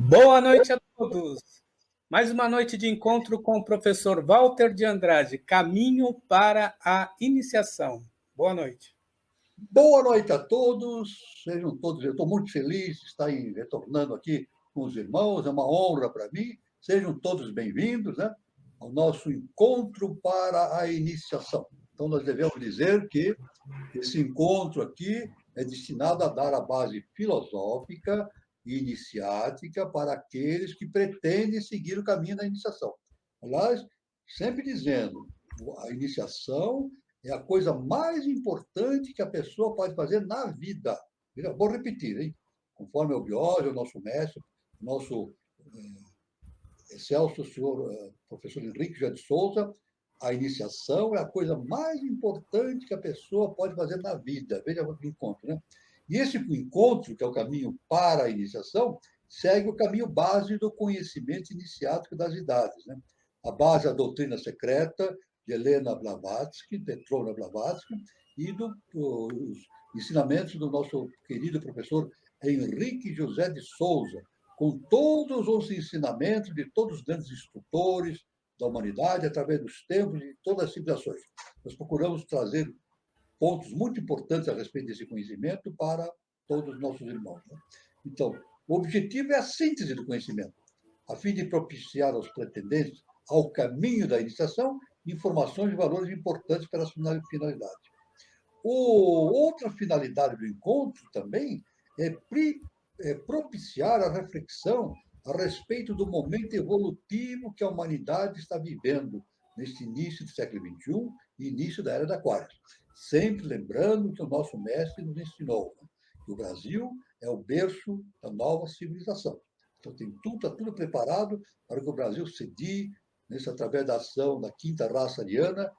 Boa noite a todos. Mais uma noite de encontro com o professor Walter de Andrade, Caminho para a Iniciação. Boa noite. Boa noite a todos, sejam todos, eu estou muito feliz de estar retornando aqui com os irmãos, é uma honra para mim, sejam todos bem-vindos, né, ao nosso encontro para a iniciação. Então, nós devemos dizer que esse encontro aqui é destinado a dar a base filosófica e iniciática para aqueles que pretendem seguir o caminho da iniciação. Aliás, sempre dizendo, a iniciação é a coisa mais importante que a pessoa pode fazer na vida. Vou repetir, hein? Conforme o Biógio, o nosso mestre, o nosso excelso senhor professor Henrique José de Souza, a iniciação é a coisa mais importante que a pessoa pode fazer na vida. Veja o encontro, né? E esse encontro, que é o caminho para a iniciação, segue o caminho base do conhecimento iniciático das idades, né? A base é a doutrina secreta de Helena Blavatsky, Petrovna Blavatsky, e dos ensinamentos do nosso querido professor Henrique José de Souza, com todos os ensinamentos de todos os grandes instrutores da humanidade, através dos tempos e de todas as civilizações. Nós procuramos trazer pontos muito importantes a respeito desse conhecimento para todos os nossos irmãos, né? Então, o objetivo é a síntese do conhecimento, a fim de propiciar aos pretendentes ao caminho da iniciação informações e valores importantes para a finalidade. Outra finalidade do encontro também é propiciar a reflexão a respeito do momento evolutivo que a humanidade está vivendo neste início do século XXI e início da Era de Aquário. Sempre lembrando que o nosso mestre nos ensinou, né, que o Brasil é o berço da nova civilização. Então, está tudo preparado para que o Brasil cedie, através da ação da quinta raça ariana,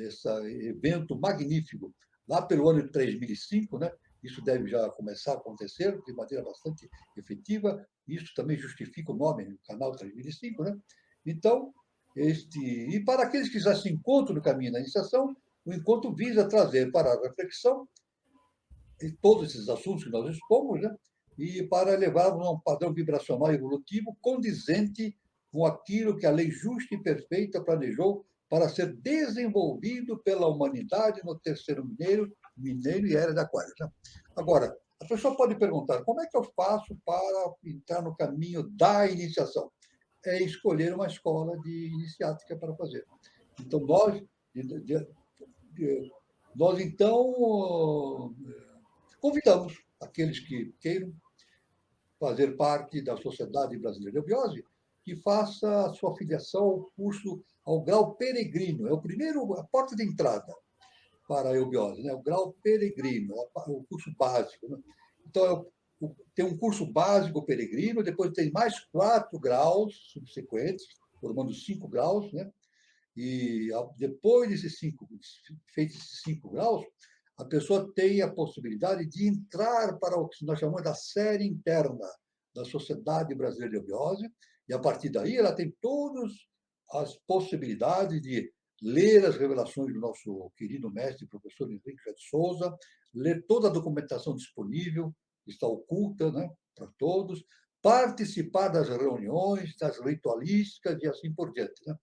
esse evento magnífico. Lá pelo ano de 3005, né, isso deve já começar a acontecer de maneira bastante efetiva. Isso também justifica o nome, o canal 3005, né? Então, e para aqueles que já se encontram no caminho da iniciação, o encontro visa trazer para a reflexão todos esses assuntos que nós expomos, né? E para levarmos a um padrão vibracional evolutivo condizente com aquilo que a lei justa e perfeita planejou para ser desenvolvido pela humanidade no terceiro minério e era de Aquário, né? Agora, a pessoa pode perguntar, como é que eu faço para entrar no caminho da iniciação? É escolher uma escola de iniciática para fazer. Então, nós então, convidamos aqueles que queiram fazer parte da Sociedade Brasileira de Eubiose, que faça a sua filiação ao curso, ao grau peregrino. É a porta de entrada para a eubiose, né? O grau peregrino, o curso básico, né? Então, tem um curso básico peregrino, depois tem mais 4 graus subsequentes, formando 5 graus, né? E depois feitos esses 5 graus, a pessoa tem a possibilidade de entrar para o que nós chamamos da série interna da Sociedade Brasileira de Eubiose, e a partir daí ela tem todas as possibilidades de ler as revelações do nosso querido mestre, professor Henrique José de Souza, ler toda a documentação disponível, está oculta, né, para todos, participar das reuniões, das ritualísticas e assim por diante, né,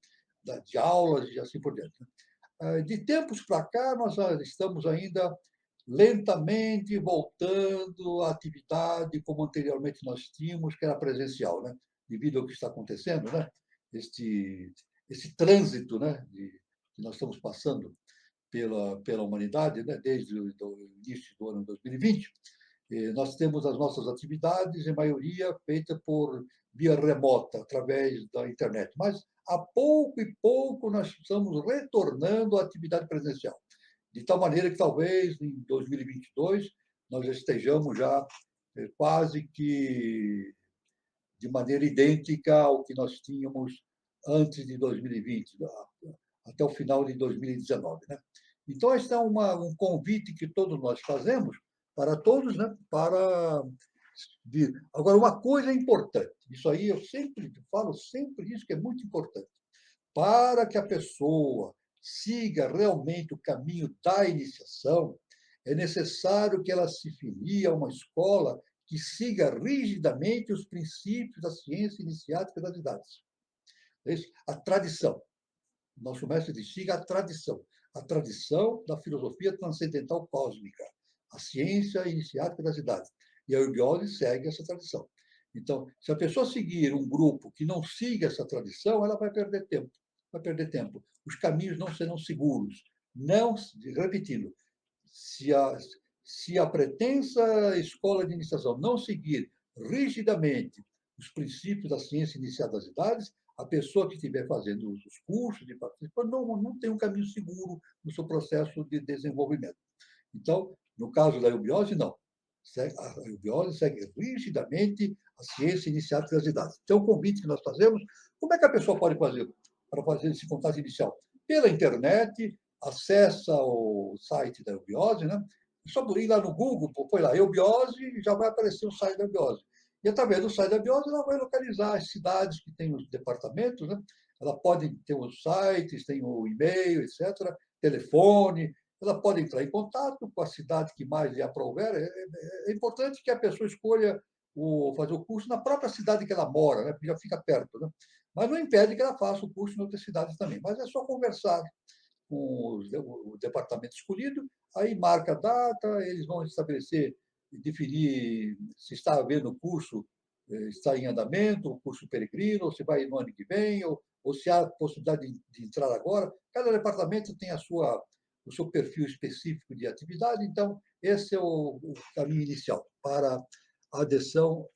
de aulas e assim por diante, né. De tempos para cá, nós estamos ainda lentamente voltando à atividade como anteriormente nós tínhamos, que era presencial, né, devido ao que está acontecendo, né, esse trânsito, né, que nós estamos passando pela humanidade, né, desde o início do ano 2020, nós temos as nossas atividades, em maioria, feita por via remota, através da internet. Mas, a pouco e pouco, nós estamos retornando à atividade presencial. De tal maneira que, talvez, em 2022, nós estejamos já quase que de maneira idêntica ao que nós tínhamos antes de 2020, até o final de 2019, né? Então, esse é um convite que todos nós fazemos para todos, né? Para vir. Agora, uma coisa é importante, isso aí eu sempre falo, sempre isso que é muito importante. Para que a pessoa siga realmente o caminho da iniciação, é necessário que ela se filie a uma escola que siga rigidamente os princípios da ciência iniciática das idades. É isso? A tradição. Nosso mestre diz, siga a tradição da filosofia transcendental cósmica, a ciência iniciática das idades. E a eubiose segue essa tradição. Então, se a pessoa seguir um grupo que não siga essa tradição, ela vai perder tempo. Vai perder tempo. Os caminhos não serão seguros. Não, repetindo, se a pretensa escola de iniciação não seguir rigidamente os princípios da ciência iniciada das idades, a pessoa que estiver fazendo os cursos de participação não tem um caminho seguro no seu processo de desenvolvimento. Então, no caso da eubiose, não. A eubiose segue rigidamente a ciência iniciática das idades. Então, o convite que nós fazemos, como é que a pessoa pode fazer para fazer esse contato inicial? Pela internet, acessa o site da eubiose, né? É só ir lá no Google, põe lá eubiose e já vai aparecer o site da eubiose. E através do site da eubiose, ela vai localizar as cidades que têm os departamentos, né? Ela pode ter os sites, tem o e-mail, etc., telefone. Ela pode entrar em contato com a cidade que mais lhe aprouver. É importante que a pessoa escolha fazer o curso na própria cidade que ela mora, né? Porque já fica perto, né? Mas não impede que ela faça o curso em outras cidades também. Mas é só conversar com o departamento escolhido, aí marca a data, eles vão estabelecer e definir se está havendo o curso, está em andamento, o curso peregrino, ou se vai no ano que vem, ou se há possibilidade de entrar agora. Cada departamento tem o seu perfil específico de atividade, então esse é o caminho inicial para a adesão,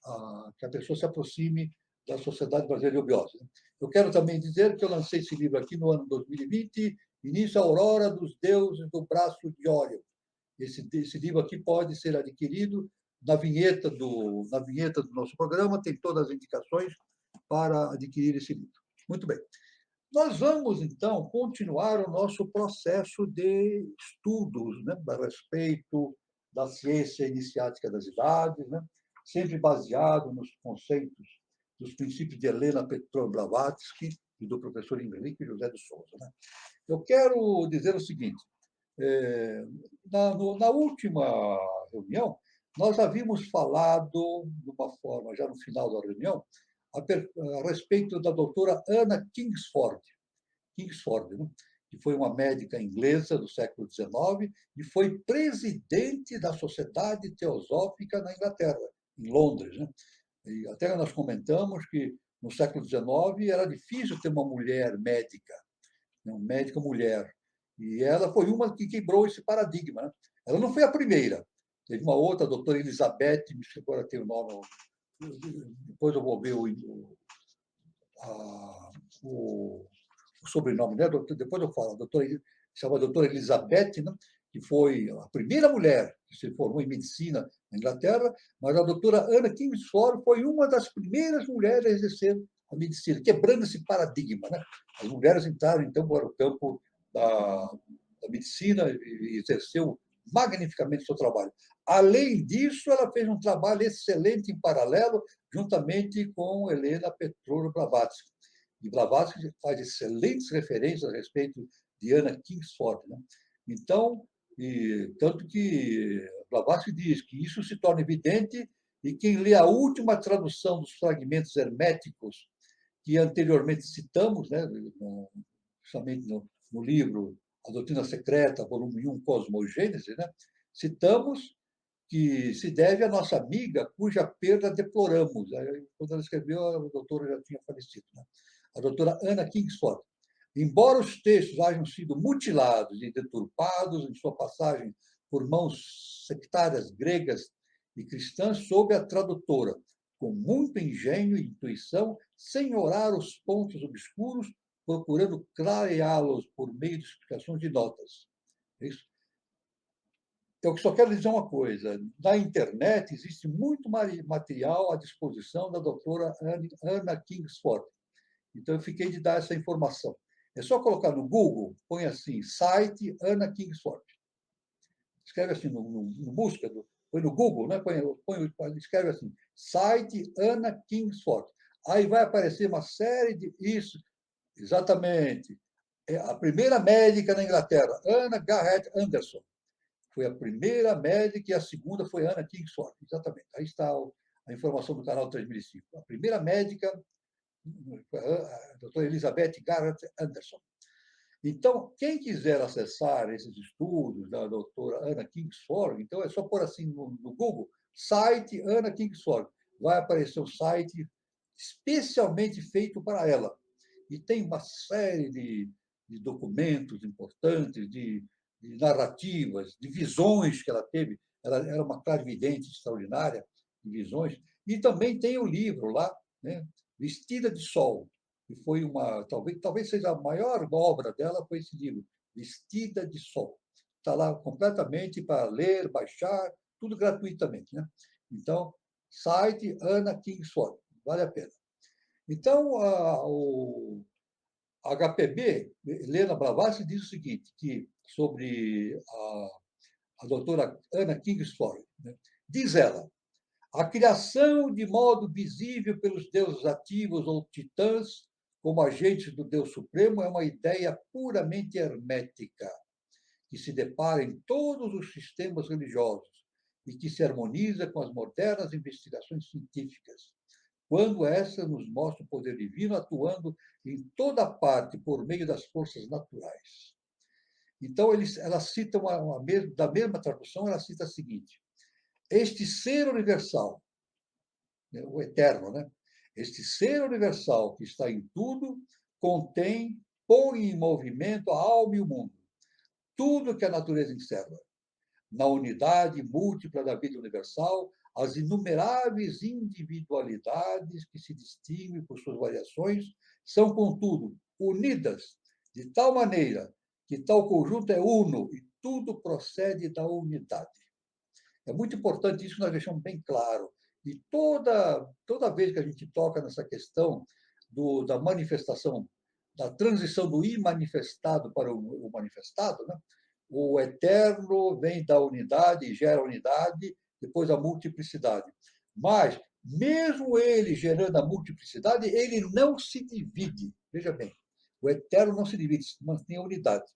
que a pessoa se aproxime da Sociedade Brasileira de Eubiose. Eu quero também dizer que eu lancei esse livro aqui no ano 2020, Início à Aurora dos Deuses do Braço de Órion. Esse livro aqui pode ser adquirido na vinheta do nosso programa, tem todas as indicações para adquirir esse livro. Muito bem. Nós vamos, então, continuar o nosso processo de estudos, né, a respeito da ciência iniciática das idades, né, sempre baseado nos conceitos dos princípios de Helena Petrovna Blavatsky e do professor Henrique José de Souza. Né? Eu quero dizer o seguinte, na última reunião, nós havíamos falado, de uma forma, já no final da reunião, a respeito da doutora Anna Kingsford, né? Que foi uma médica inglesa do século XIX e foi presidente da Sociedade Teosófica na Inglaterra, em Londres. Né? E até nós comentamos que no século XIX era difícil ter uma mulher médica, uma médica mulher. E ela foi uma que quebrou esse paradigma. Né? Ela não foi a primeira. Teve uma outra, a doutora Elizabeth, agora tem o nome, depois eu vou ver o sobrenome dela, depois eu falo, chama doutora Elizabeth, né? Que foi a primeira mulher que se formou em medicina na Inglaterra, mas a doutora Anna Kingsford foi uma das primeiras mulheres a exercer a medicina, quebrando esse paradigma. Né? As mulheres entraram, então, para o campo da medicina e exerceu magnificamente o seu trabalho. Além disso, ela fez um trabalho excelente em paralelo, juntamente com Helena Petrovna Blavatsky. E Blavatsky faz excelentes referências a respeito de Anna Kingsford. Né? Então, tanto que Blavatsky diz que isso se torna evidente e quem lê a última tradução dos fragmentos herméticos que anteriormente citamos, né, justamente no livro A Doutrina Secreta, volume 1, Cosmogênese, né, citamos que se deve à nossa amiga cuja perda deploramos. Quando ela escreveu, a doutora já tinha falecido. Né? A doutora Anna Kingsford. Embora os textos hajam sido mutilados e deturpados em sua passagem por mãos sectárias gregas e cristãs, sob a tradutora, com muito engenho e intuição, senhorar os pontos obscuros, procurando clareá-los por meio de explicações de notas. É isso. Eu só quero dizer uma coisa: na internet existe muito material à disposição da doutora Anna Kingsford. Então, eu fiquei de dar essa informação. É só colocar no Google, põe assim, site Anna Kingsford. Escreve assim no busca, põe no Google, né? Escreve assim, site Anna Kingsford. Aí vai aparecer uma série de... Isso, exatamente. É a primeira médica na Inglaterra, Anna Garrett Anderson. foi a primeira médica e a segunda foi Anna Kingsford. Exatamente. Aí está a informação do canal 3005. A primeira médica foi a doutora Elizabeth Garrett Anderson. Então, quem quiser acessar esses estudos da doutora Anna Kingsford, então é só pôr assim no Google, site Anna Kingsford. Vai aparecer um site especialmente feito para ela. E tem uma série de documentos importantes, de narrativas, de visões que ela teve. Ela era uma clarividente extraordinária, de visões. E também tem o livro lá, né, Vestida de Sol, que foi talvez seja a maior obra dela, foi esse livro, Vestida de Sol. Está lá completamente para ler, baixar, tudo gratuitamente, né? Então, site Anna Kingsford, vale a pena. Então, o HPB, Helena Blavatsky, diz o seguinte, que sobre a doutora Anna Kingsford, né? Diz ela, a criação de modo visível pelos deuses ativos ou titãs, como agentes do Deus Supremo, é uma ideia puramente hermética, que se depara em todos os sistemas religiosos e que se harmoniza com as modernas investigações científicas, quando essa nos mostra o poder divino atuando em toda parte por meio das forças naturais. Então, ela cita da mesma tradução, ela cita a seguinte: este ser universal, o eterno, né? Este ser universal que está em tudo, põe em movimento a alma e o mundo, tudo que a natureza encerra. Na unidade múltipla da vida universal, as inumeráveis individualidades que se distinguem por suas variações são, contudo, unidas de tal maneira que tal conjunto é uno e tudo procede da unidade. É muito importante isso que nós deixamos bem claro. E toda vez que a gente toca nessa questão da manifestação, da transição do imanifestado para o manifestado, né? O eterno vem da unidade e gera unidade, depois a multiplicidade. Mas, mesmo ele gerando a multiplicidade, ele não se divide. Veja bem, o eterno não se divide, mantém a unidade.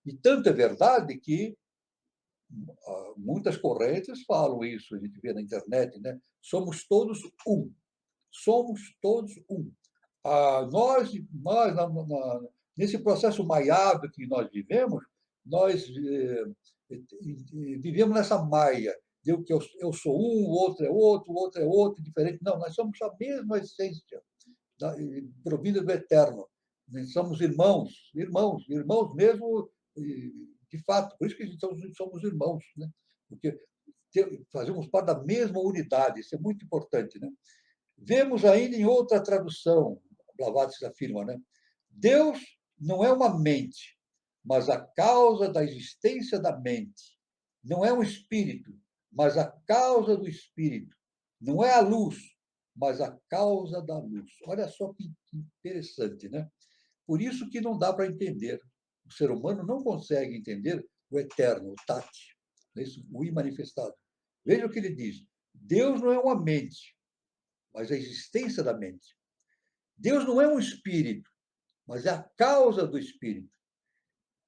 E tanto é verdade que muitas correntes falam isso, a gente vê na internet, né? Somos todos um. Somos todos um. Nós nesse processo maiado que nós vivemos, nós vivemos nessa maia de que eu sou um, o outro é outro, o outro é outro, diferente. Não, nós somos a mesma essência, provida do eterno. Nós somos irmãos mesmo, de fato. Por isso que a gente somos irmãos, né? Porque fazemos parte da mesma unidade, isso é muito importante, né? Vemos ainda em outra tradução, Blavatsky afirma, né? Deus não é uma mente, mas a causa da existência da mente. Não é um espírito, mas a causa do espírito. Não é a luz, mas a causa da luz. Olha só que interessante, né? Por isso que não dá para entender. O ser humano não consegue entender o eterno, o Tati, o imanifestado. Veja o que ele diz. Deus não é uma mente, mas a existência da mente. Deus não é um espírito, mas é a causa do espírito.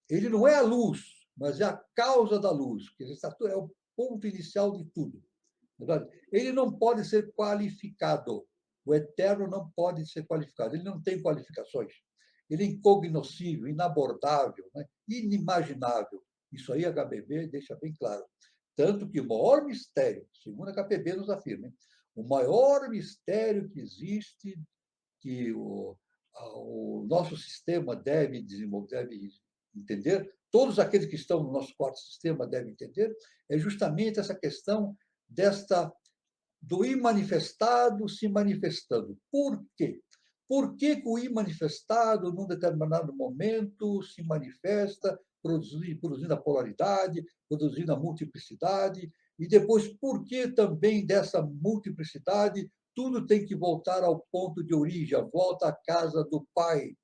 Ele não é a luz, mas é a causa da luz. É o ponto inicial de tudo. Ele não pode ser qualificado. O eterno não pode ser qualificado. Ele não tem qualificações. Ele é incognoscível, inabordável, né? Inimaginável. Isso aí a HPB deixa bem claro. Tanto que o maior mistério, segundo a HPB nos afirma, hein? O maior mistério que existe, que o nosso sistema deve desenvolver, deve entender, todos aqueles que estão no nosso quarto sistema devem entender, é justamente essa questão do imanifestado se manifestando. Por quê? Por que o imanifestado, num determinado momento, se manifesta, produzindo a polaridade, produzindo a multiplicidade, e depois, por que também dessa multiplicidade tudo tem que voltar ao ponto de origem, a volta à casa do Pai,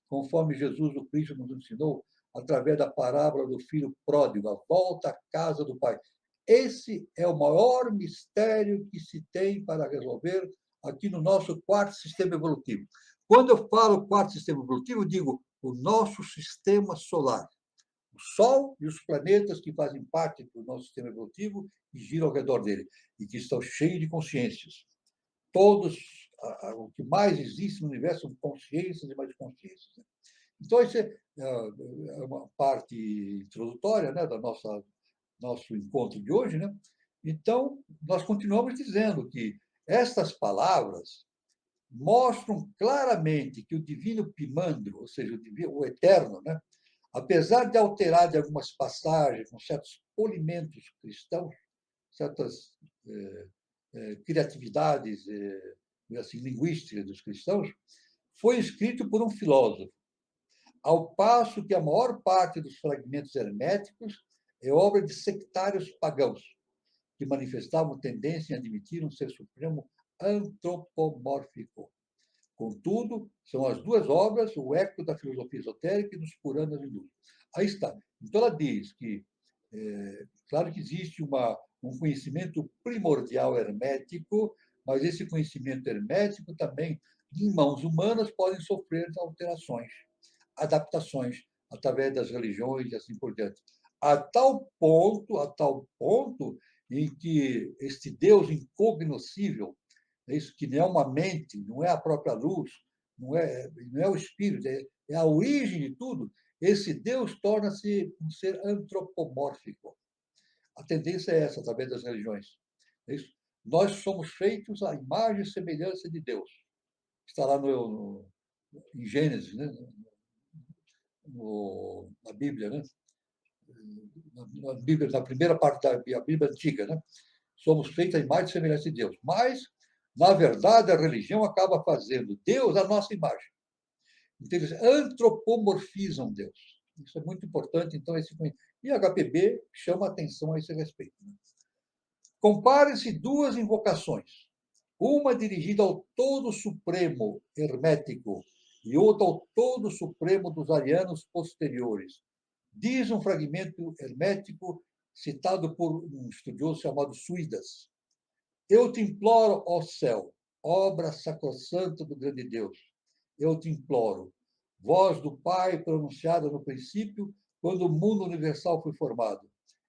conforme Jesus o Cristo nos ensinou, através da parábola do filho pródigo, a volta à casa do Pai. Esse é o maior mistério que se tem para resolver aqui no nosso quarto sistema evolutivo. Quando eu falo quarto sistema evolutivo, eu digo o nosso sistema solar. O Sol e os planetas que fazem parte do nosso sistema evolutivo e giram ao redor dele, e que estão cheios de consciências. Todos, o que mais existe no universo são consciências e mais consciências. Então, essa é uma parte introdutória, né, do nosso encontro de hoje, né? Então, nós continuamos dizendo que estas palavras mostram claramente que o divino Pimandro, ou seja, o eterno, né, apesar de alterar de algumas passagens, com certos polimentos cristãos, certas criatividades assim, linguísticas dos cristãos, foi escrito por um filósofo, ao passo que a maior parte dos fragmentos herméticos é obra de sectários pagãos, que manifestavam tendência em admitir um ser supremo antropomórfico. Contudo, são as duas obras o eco da filosofia esotérica e dos Puranas hindus. Aí está. Então, ela diz que, claro que existe um conhecimento primordial hermético, mas esse conhecimento hermético também, em mãos humanas, pode sofrer alterações, adaptações, através das religiões e assim por diante. A tal ponto em que este Deus incognoscível, isso que não é uma mente, não é a própria luz, não é o espírito, é a origem de tudo, esse Deus torna-se um ser antropomórfico. A tendência é essa, através das religiões. É isso. Nós somos feitos à imagem e semelhança de Deus. Está lá em Gênesis, né? Na Bíblia, né? Na primeira parte da Bíblia antiga, né? Somos feitos à imagem e semelhança de Deus. Mas, na verdade, a religião acaba fazendo Deus a nossa imagem. Então, eles antropomorfizam Deus. Isso é muito importante. Então, e a HPB chama atenção a esse respeito. Compare-se duas invocações. Uma dirigida ao Todo Supremo hermético e outra ao Todo Supremo dos arianos posteriores. Diz um fragmento hermético citado por um estudioso chamado Suidas. Eu te imploro, ó céu, obra sacrossanta do grande Deus. Eu te imploro, voz do Pai pronunciada no princípio, quando o mundo universal foi formado.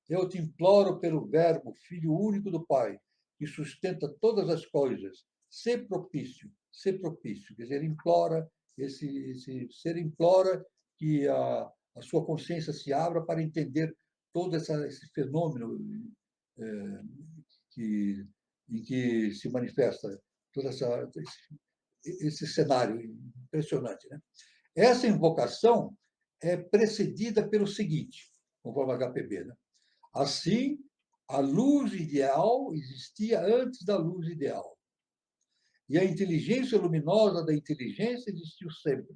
Eu te imploro pelo Verbo, Filho único do Pai, que sustenta todas as coisas. Ser propício, ser propício. Quer dizer, ele implora, esse ser implora que a sua consciência se abra para entender todo esse fenômeno em que se manifesta todo esse cenário impressionante. Né? Essa invocação é precedida pelo seguinte, conforme a HPB. Né? Assim, a luz ideal existia antes da luz ideal. E a inteligência luminosa da inteligência existiu sempre.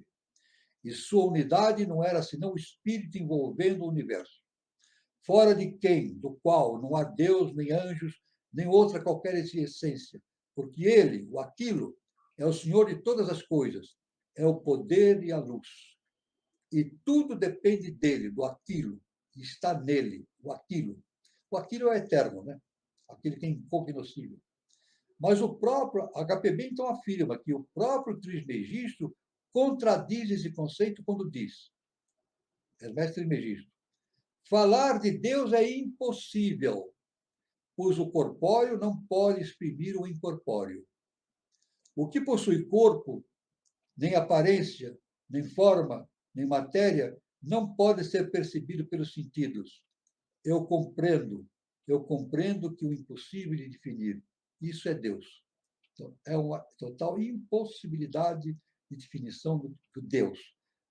E sua unidade não era senão o espírito envolvendo o universo. Fora de quem, do qual, não há Deus, nem anjos, nem outra qualquer essência, porque ele, o aquilo, é o Senhor de todas as coisas, é o poder e a luz. E tudo depende dele, do aquilo, que está nele, o aquilo. O aquilo é eterno, né? Aquele que é incognoscível. Mas o próprio HPB, então, afirma que o próprio Trismegisto contradiz esse conceito quando diz, Hermes Trismegisto, falar de Deus é impossível, pois o corpóreo não pode exprimir o incorpóreo. O que possui corpo, nem aparência, nem forma, nem matéria, não pode ser percebido pelos sentidos. Eu compreendo que o impossível de definir, isso é Deus. Então, é uma total impossibilidade de definição do Deus.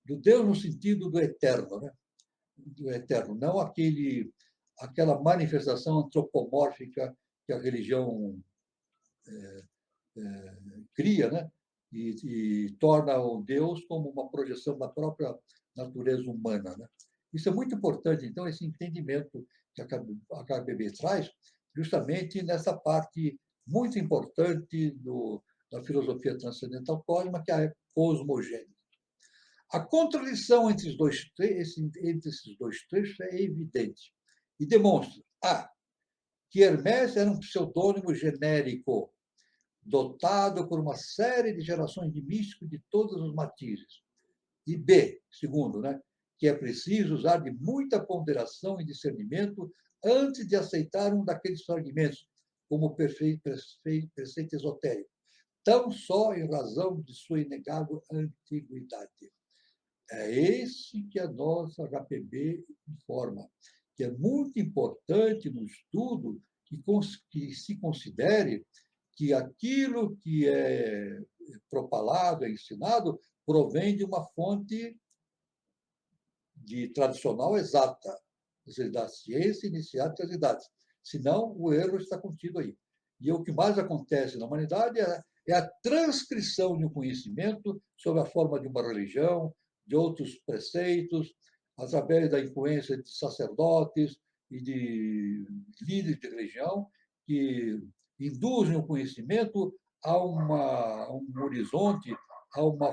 Do Deus no sentido do eterno, né? Do eterno, não aquela manifestação antropomórfica que a religião cria, né? E torna o Deus como uma projeção da própria natureza humana. Né? Isso é muito importante, então, esse entendimento que a KBB traz, justamente nessa parte muito importante da filosofia transcendental cósmica, que é a cosmogênese. A contradição entre esses dois trechos é evidente e demonstra, A, que Hermès era um pseudônimo genérico, dotado por uma série de gerações de místicos de todos os matizes. E B, segundo, né, que é preciso usar de muita ponderação e discernimento antes de aceitar um daqueles fragmentos, como preceito esotérico, tão só em razão de sua inegável antiguidade. É esse que a nossa HPB informa, que é muito importante no estudo que se considere que aquilo que é propalado, é ensinado, provém de uma fonte tradicional exata, ou seja, da ciência iniciada das idades. Senão, o erro está contido aí. E o que mais acontece na humanidade é a transcrição de um conhecimento sob a forma de uma religião, de outros preceitos, através da influência de sacerdotes e de líderes de religião, que induzem o conhecimento a um horizonte, a uma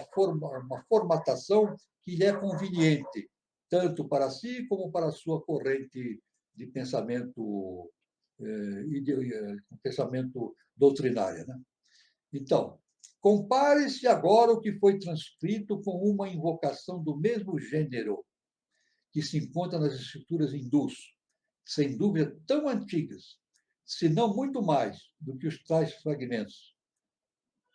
formatação que lhe é conveniente, tanto para si como para a sua corrente de pensamento pensamento doutrinária. Né? Então, compare-se agora o que foi transcrito com uma invocação do mesmo gênero que se encontra nas escrituras hindus, sem dúvida tão antigas, se não muito mais do que os tais fragmentos.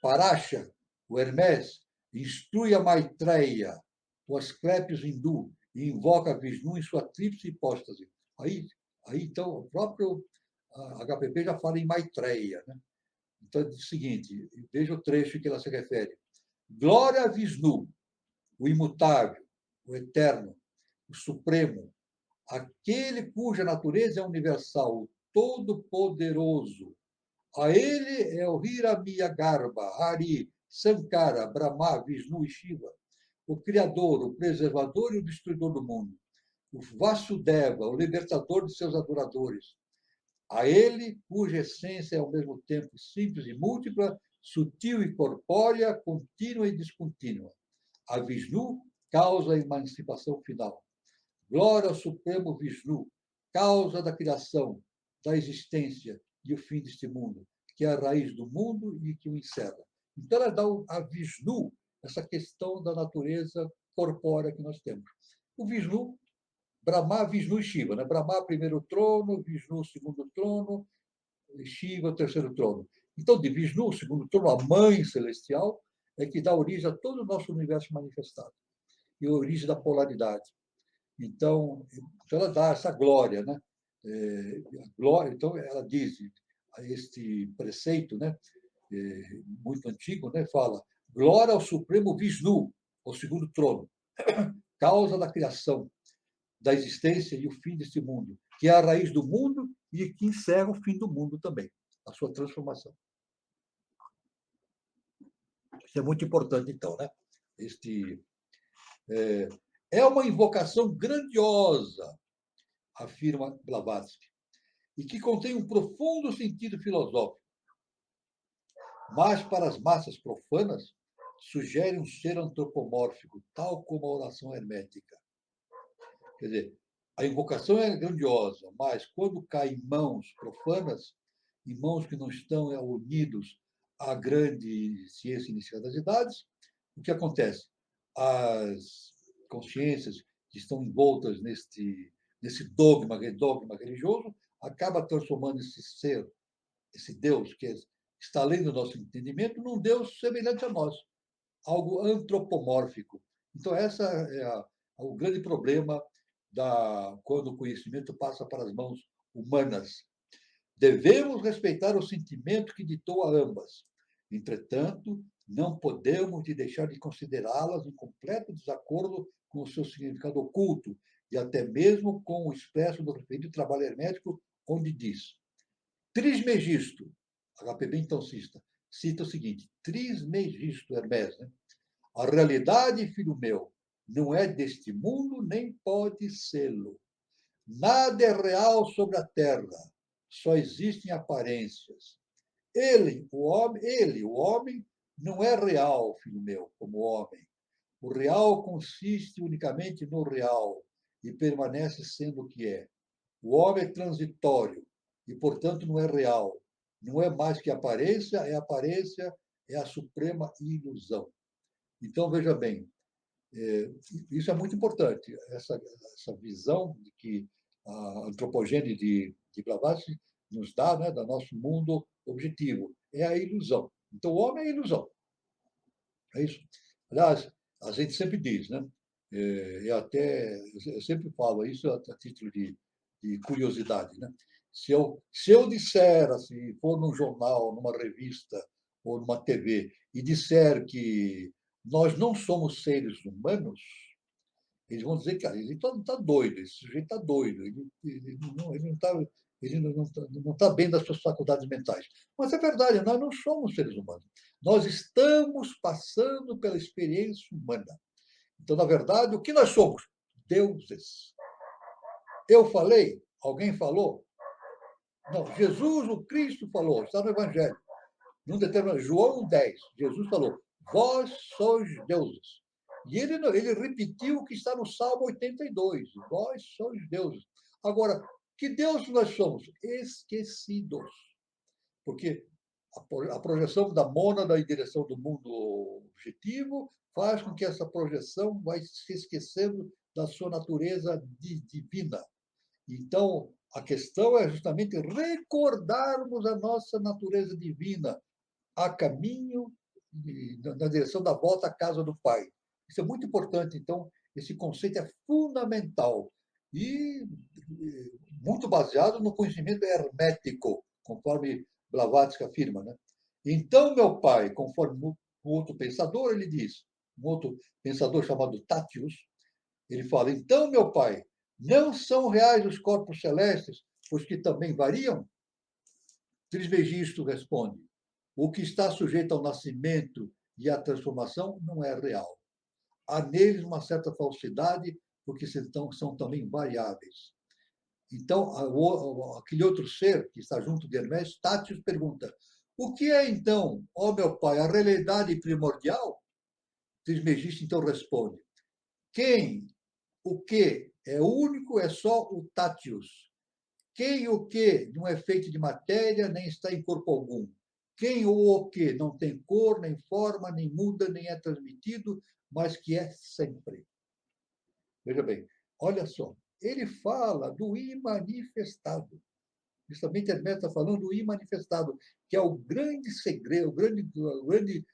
Parasha, o Hermes, instrui a Maitreya, o Asclepios hindu, e invoca Vishnu em sua tríplice hipóstase. Aí então, o próprio HPP já fala em Maitreya. Né? Então, é o seguinte, veja o trecho que ela se refere. Glória a Vishnu, o imutável, o eterno, o supremo, aquele cuja natureza é universal, o todo-poderoso. A ele é o Hiramyagarbha, Hari, Sankara, Brahma, Vishnu e Shiva, o Criador, o preservador e o destruidor do mundo, o Vasudeva, o libertador de seus adoradores. A ele, cuja essência é ao mesmo tempo simples e múltipla, sutil e corpórea, contínua e descontínua. A Vishnu, causa a emancipação final. Glória ao Supremo Vishnu, causa da criação, da existência e o fim deste mundo, que é a raiz do mundo e que o encerra. Então, ela dá a Vishnu essa questão da natureza corpórea que nós temos. O Vishnu, Brahma, Vishnu e Shiva. Né? Brahma, primeiro trono, Vishnu, segundo trono, Shiva, terceiro trono. Então, de Vishnu, segundo trono, a mãe celestial, é que dá origem a todo o nosso universo manifestado e a origem da polaridade. Então, ela dá essa glória, né? A glória, então, ela diz, este preceito, né? Muito antigo, né? Fala, glória ao Supremo Vishnu, ao segundo trono, causa da criação, da existência e o fim deste mundo, que é a raiz do mundo e que encerra o fim do mundo também, a sua transformação. Isso é muito importante, então, né? É uma invocação grandiosa, afirma Blavatsky, e que contém um profundo sentido filosófico. Mas, para as massas profanas, sugere um ser antropomórfico, tal como a oração hermética. Quer dizer, a invocação é grandiosa, mas quando cai em mãos profanas, em mãos que não estão unidos à grande ciência inicial das idades, o que acontece? As consciências que estão envoltas nesse dogma religioso, acaba transformando esse ser, esse Deus que está além do nosso entendimento, num Deus semelhante a nós, algo antropomórfico. Então, essa é o grande problema quando o conhecimento passa para as mãos humanas. Devemos respeitar o sentimento que ditou a ambas. Entretanto, não podemos deixar de considerá-las em completo desacordo com o seu significado oculto e até mesmo com o expresso do referido trabalho hermético, onde diz: Trismegisto, HPB então cita o seguinte: Trismegisto, Hermes, né? A realidade, filho meu, não é deste mundo, nem pode sê-lo. Nada é real sobre a terra, só existem aparências. Ele, o homem, não é real, filho meu, como homem. O real consiste unicamente no real e permanece sendo o que é. O homem é transitório e, portanto, não é real. Não é mais que aparência, é a suprema ilusão. Então, veja bem, Isso é muito importante, essa visão de que a antropogênese de Blavatsky nos dá, né, do nosso mundo objetivo. É a ilusão. Então, o homem é a ilusão. É isso. Aliás, a gente sempre diz, né? Eu sempre falo isso a título de curiosidade, né? Se eu disser, assim, for num jornal, numa revista ou numa TV, e disser que nós não somos seres humanos, eles vão dizer, cara, ele está doido, esse sujeito está doido, ele não está bem das suas faculdades mentais. Mas é verdade, nós não somos seres humanos. Nós estamos passando pela experiência humana. Então, na verdade, o que nós somos? Deuses. Eu falei? Alguém falou? Não, Jesus, o Cristo, falou, está no Evangelho. Num determinado, João 10, Jesus falou, vós sois deuses. E ele repetiu o que está no Salmo 82, vós sois deuses. Agora, que Deus nós somos? Esquecidos. Porque a projeção da mônada em direção do mundo objetivo faz com que essa projeção vai se esquecendo da sua natureza divina. Então, a questão é justamente recordarmos a nossa natureza divina a caminho na direção da volta à casa do Pai. Isso é muito importante. Então, esse conceito é fundamental e muito baseado no conhecimento hermético, conforme Blavatsky afirma, né? Então, meu pai, conforme um outro pensador, ele diz, um outro pensador chamado Tatius, ele fala, então, meu pai, não são reais os corpos celestes, os que também variam? Trismegisto responde, o que está sujeito ao nascimento e à transformação não é real. Há neles uma certa falsidade, porque são também variáveis. Então, aquele outro ser que está junto de Hermes, Tátios, pergunta, o que é, então, ó meu pai, a realidade primordial? Trismegisto, então, responde, quem, o que é único é só o Tátios. Quem e o que não é feito de matéria, nem está em corpo algum. Quem ou o que não tem cor, nem forma, nem muda, nem é transmitido, mas que é sempre. Veja bem, olha só, ele fala do imanifestado. Justamente Hermes está falando do imanifestado, que é o grande segredo, o grande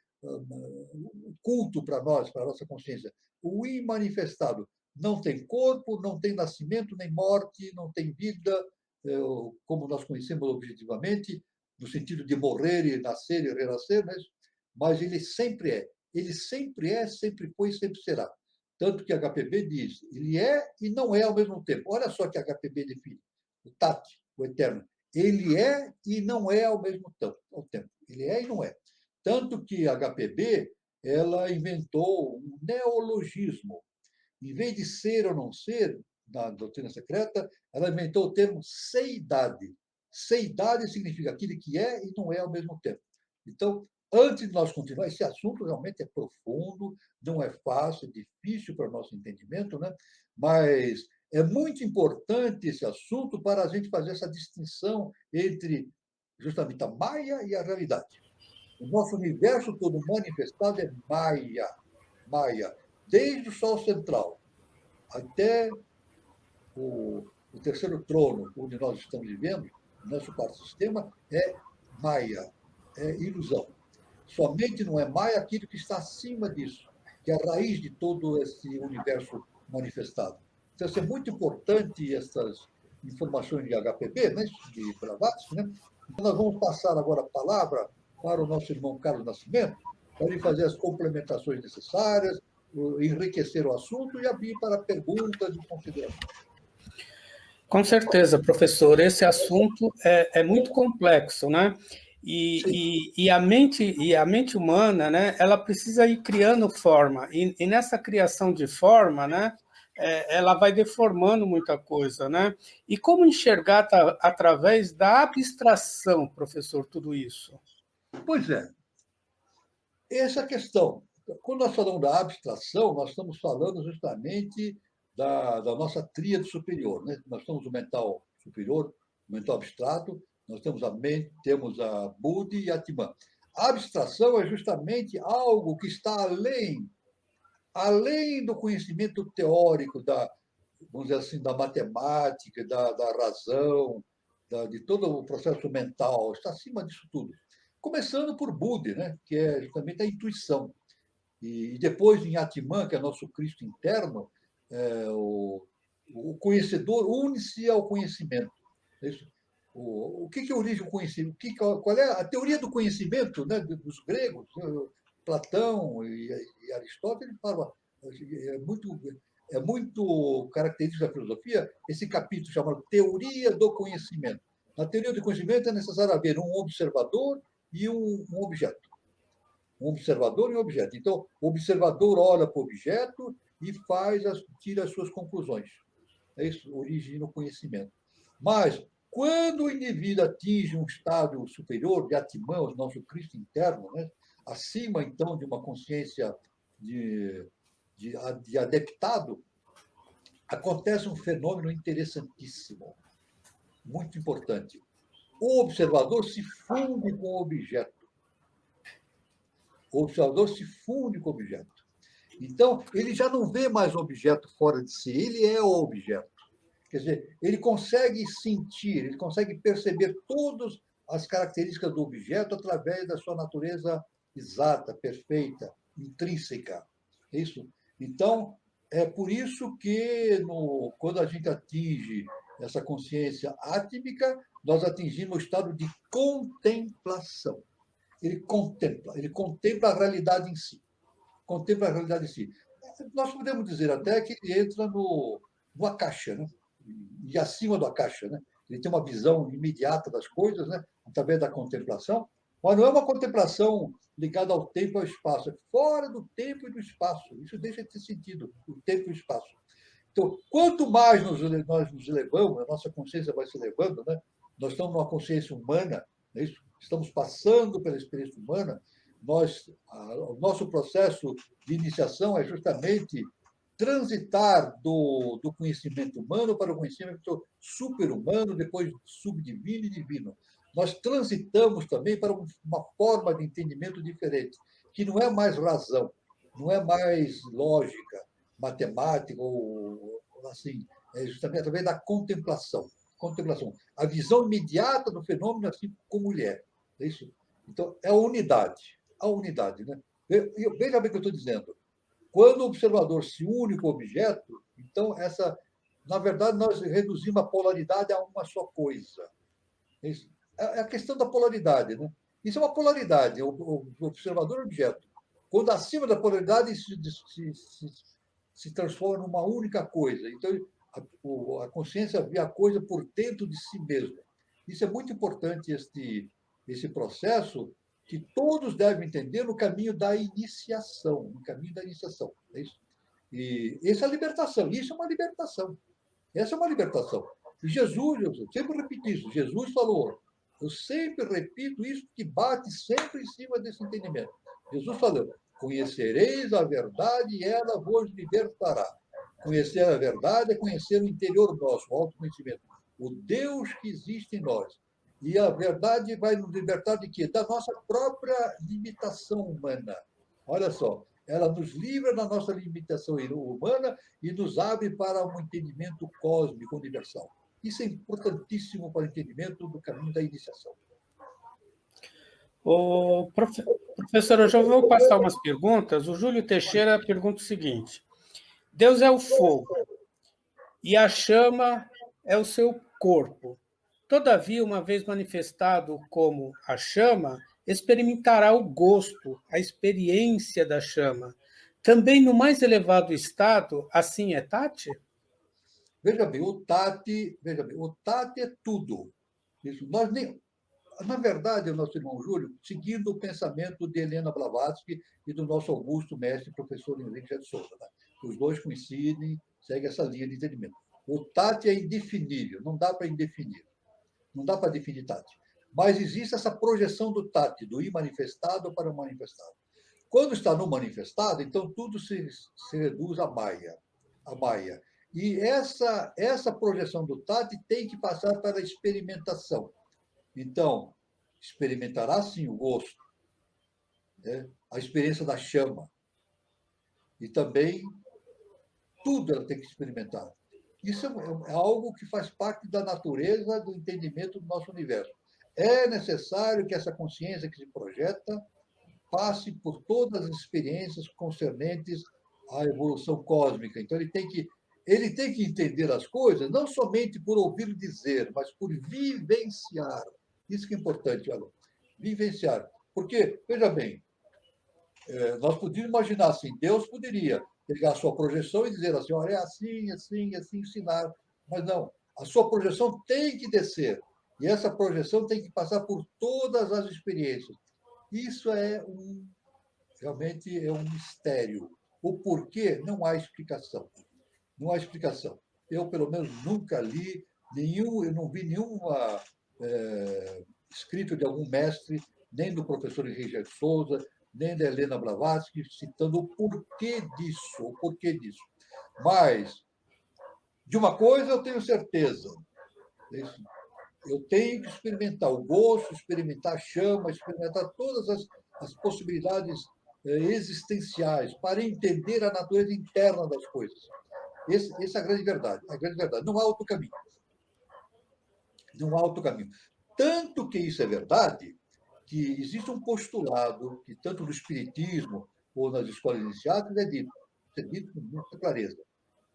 culto para nós, para a nossa consciência. O imanifestado não tem corpo, não tem nascimento nem morte, não tem vida, como nós conhecemos objetivamente, no sentido de morrer e nascer e renascer, né? Mas ele sempre é. Ele sempre é, sempre foi e sempre será. Tanto que HPB diz, ele é e não é ao mesmo tempo. Olha só que HPB define. O Tati, o eterno. Ele é e não é ao mesmo tempo. Ele é e não é. Tanto que a HPB ela inventou um neologismo. Em vez de ser ou não ser, na doutrina secreta, ela inventou o termo seidade. Seidade significa aquilo que é e não é ao mesmo tempo. Então, antes de nós continuar, esse assunto realmente é profundo, não é fácil, é difícil para o nosso entendimento, né? Mas é muito importante esse assunto para a gente fazer essa distinção entre justamente a Maia e a realidade. O nosso universo todo manifestado é Maia, Maia, desde o Sol central até o terceiro trono, onde nós estamos vivendo, o nosso quarto sistema, é Maia, é ilusão. Somente não é Maia aquilo que está acima disso, que é a raiz de todo esse universo manifestado. Então, é muito importante essas informações de HPB, né, de Blavatsky, né? Então, nós vamos passar agora a palavra para o nosso irmão Carlos Nascimento, para ele fazer as complementações necessárias, enriquecer o assunto e abrir para perguntas e considerações. Com certeza, professor. Esse assunto é muito complexo, né? E a mente humana, né? Ela precisa ir criando forma. E nessa criação de forma, né? Ela vai deformando muita coisa, né? E como enxergar através da abstração, professor, tudo isso? Pois é. Essa é a questão. Quando nós falamos da abstração, nós estamos falando justamente da nossa tríade superior. Né? Nós temos o mental superior, o mental abstrato, nós temos a mente, temos a Buddhi e a Atman. A abstração é justamente algo que está além além do conhecimento teórico vamos dizer assim, da matemática, da razão, de todo o processo mental, está acima disso tudo. Começando por Budi, né, que é justamente a intuição. E depois, em Atman, que é nosso Cristo interno, o conhecedor une-se ao conhecimento. É isso. O que origina o conhecimento? Qual é a teoria do conhecimento, né, dos gregos? Platão e Aristóteles falam, é muito característico da filosofia esse capítulo chamado Teoria do Conhecimento. Na teoria do conhecimento é necessário haver um observador e um objeto. Um observador e um objeto. Então, o observador olha para o objeto e tira as suas conclusões. É isso, origina o conhecimento. Mas, quando o indivíduo atinge um estado superior de Atman, o nosso Cristo interno, né, acima, então, de uma consciência de adeptado, acontece um fenômeno interessantíssimo, muito importante. O observador se funde com o objeto. O observador se funde com o objeto. Então, ele já não vê mais o objeto fora de si, ele é o objeto. Quer dizer, ele consegue sentir, ele consegue perceber todas as características do objeto através da sua natureza exata, perfeita, intrínseca. É isso? Então, é por isso que, quando a gente atinge essa consciência átmica, nós atingimos o estado de contemplação. Ele contempla a realidade em si. Contempla a realidade em si. Nós podemos dizer até que ele entra no Akasha, né? E acima do Akasha, né? Ele tem uma visão imediata das coisas, né? Através da contemplação, mas não é uma contemplação ligada ao tempo e ao espaço, é fora do tempo e do espaço. Isso deixa de ter sentido, o tempo e o espaço. Então, quanto mais nós nos elevamos, a nossa consciência vai se elevando, né? Nós estamos numa consciência humana, é isso? Estamos passando pela experiência humana, o nosso processo de iniciação é justamente transitar do conhecimento humano para o conhecimento super-humano, depois subdivino e divino. Nós transitamos também para uma forma de entendimento diferente, que não é mais razão, não é mais lógica, matemática ou assim, é justamente através da contemplação. Contemplação, a visão imediata do fenômeno assim como ele é. É isso. Então, é a unidade, né? Veja bem o que eu estou dizendo. Quando o observador se une com o objeto, então na verdade, nós reduzimos a polaridade a uma só coisa. É a questão da polaridade, né? Isso é uma polaridade, o observador e o objeto. Quando acima da polaridade se transforma numa única coisa. Então, a consciência vê a coisa por dentro de si mesma. Isso é muito importante, esse processo, que todos devem entender no caminho da iniciação. No caminho da iniciação. É isso? E essa é a libertação. Isso é uma libertação. Essa é uma libertação. E Jesus, eu sempre repito isso, Jesus falou, eu sempre repito isso, que bate sempre em cima desse entendimento. Jesus falou, conhecereis a verdade e ela vos libertará. Conhecer a verdade é conhecer o interior nosso, o autoconhecimento. O Deus que existe em nós. E a verdade vai nos libertar de quê? Da nossa própria limitação humana. Olha só, ela nos livra da nossa limitação humana e nos abre para um entendimento cósmico universal. Isso é importantíssimo para o entendimento do caminho da iniciação. Professor, eu já vou passar umas perguntas. O Júlio Teixeira pergunta o seguinte: Deus é o fogo e a chama é o seu corpo. Todavia, uma vez manifestado como a chama, experimentará o gosto, a experiência da chama. Também no mais elevado estado, assim é Tati? Veja bem, o Tati é tudo. Isso, na verdade, o nosso irmão Júlio, seguindo o pensamento de Helena Blavatsky e do nosso augusto mestre, professor Henrique de Souza. Né? Os dois coincidem, seguem essa linha de entendimento. O Tati é indefinível, não dá para indefinir. Não dá para definir Tati. Mas existe essa projeção do Tati, do imanifestado para o manifestado. Quando está no manifestado, então tudo se reduz à Maya. A Maya. E essa projeção do Tati tem que passar para a experimentação. Então, experimentará sim o gosto, né? A experiência da chama. E também tudo ela tem que experimentar. Isso é algo que faz parte da natureza do entendimento do nosso universo. É necessário que essa consciência que se projeta passe por todas as experiências concernentes à evolução cósmica. Então, ele tem que entender as coisas não somente por ouvir dizer, mas por vivenciar. Isso que é importante, olha. Vivenciar. Porque, veja bem, nós podíamos imaginar assim, Deus poderia pegar a sua projeção e dizer assim, olha, é assim, assim, assim, ensinar. Mas não, a sua projeção tem que descer. E essa projeção tem que passar por todas as experiências. Isso realmente é um mistério. O porquê não há explicação. Não há explicação. Eu, pelo menos, nunca li eu não vi nenhuma escrito de algum mestre, nem do professor Henrique de Souza, nem da Helena Blavatsky, citando o porquê disso, o porquê disso. Mas, de uma coisa eu tenho certeza, eu tenho que experimentar o gosto, experimentar a chama, experimentar todas as possibilidades existenciais para entender a natureza interna das coisas. Essa é a grande verdade. A grande verdade. Não há outro caminho. Não há outro caminho. Tanto que isso é verdade, que existe um postulado que, tanto no Espiritismo ou nas escolas iniciáticas, é dito com muita clareza.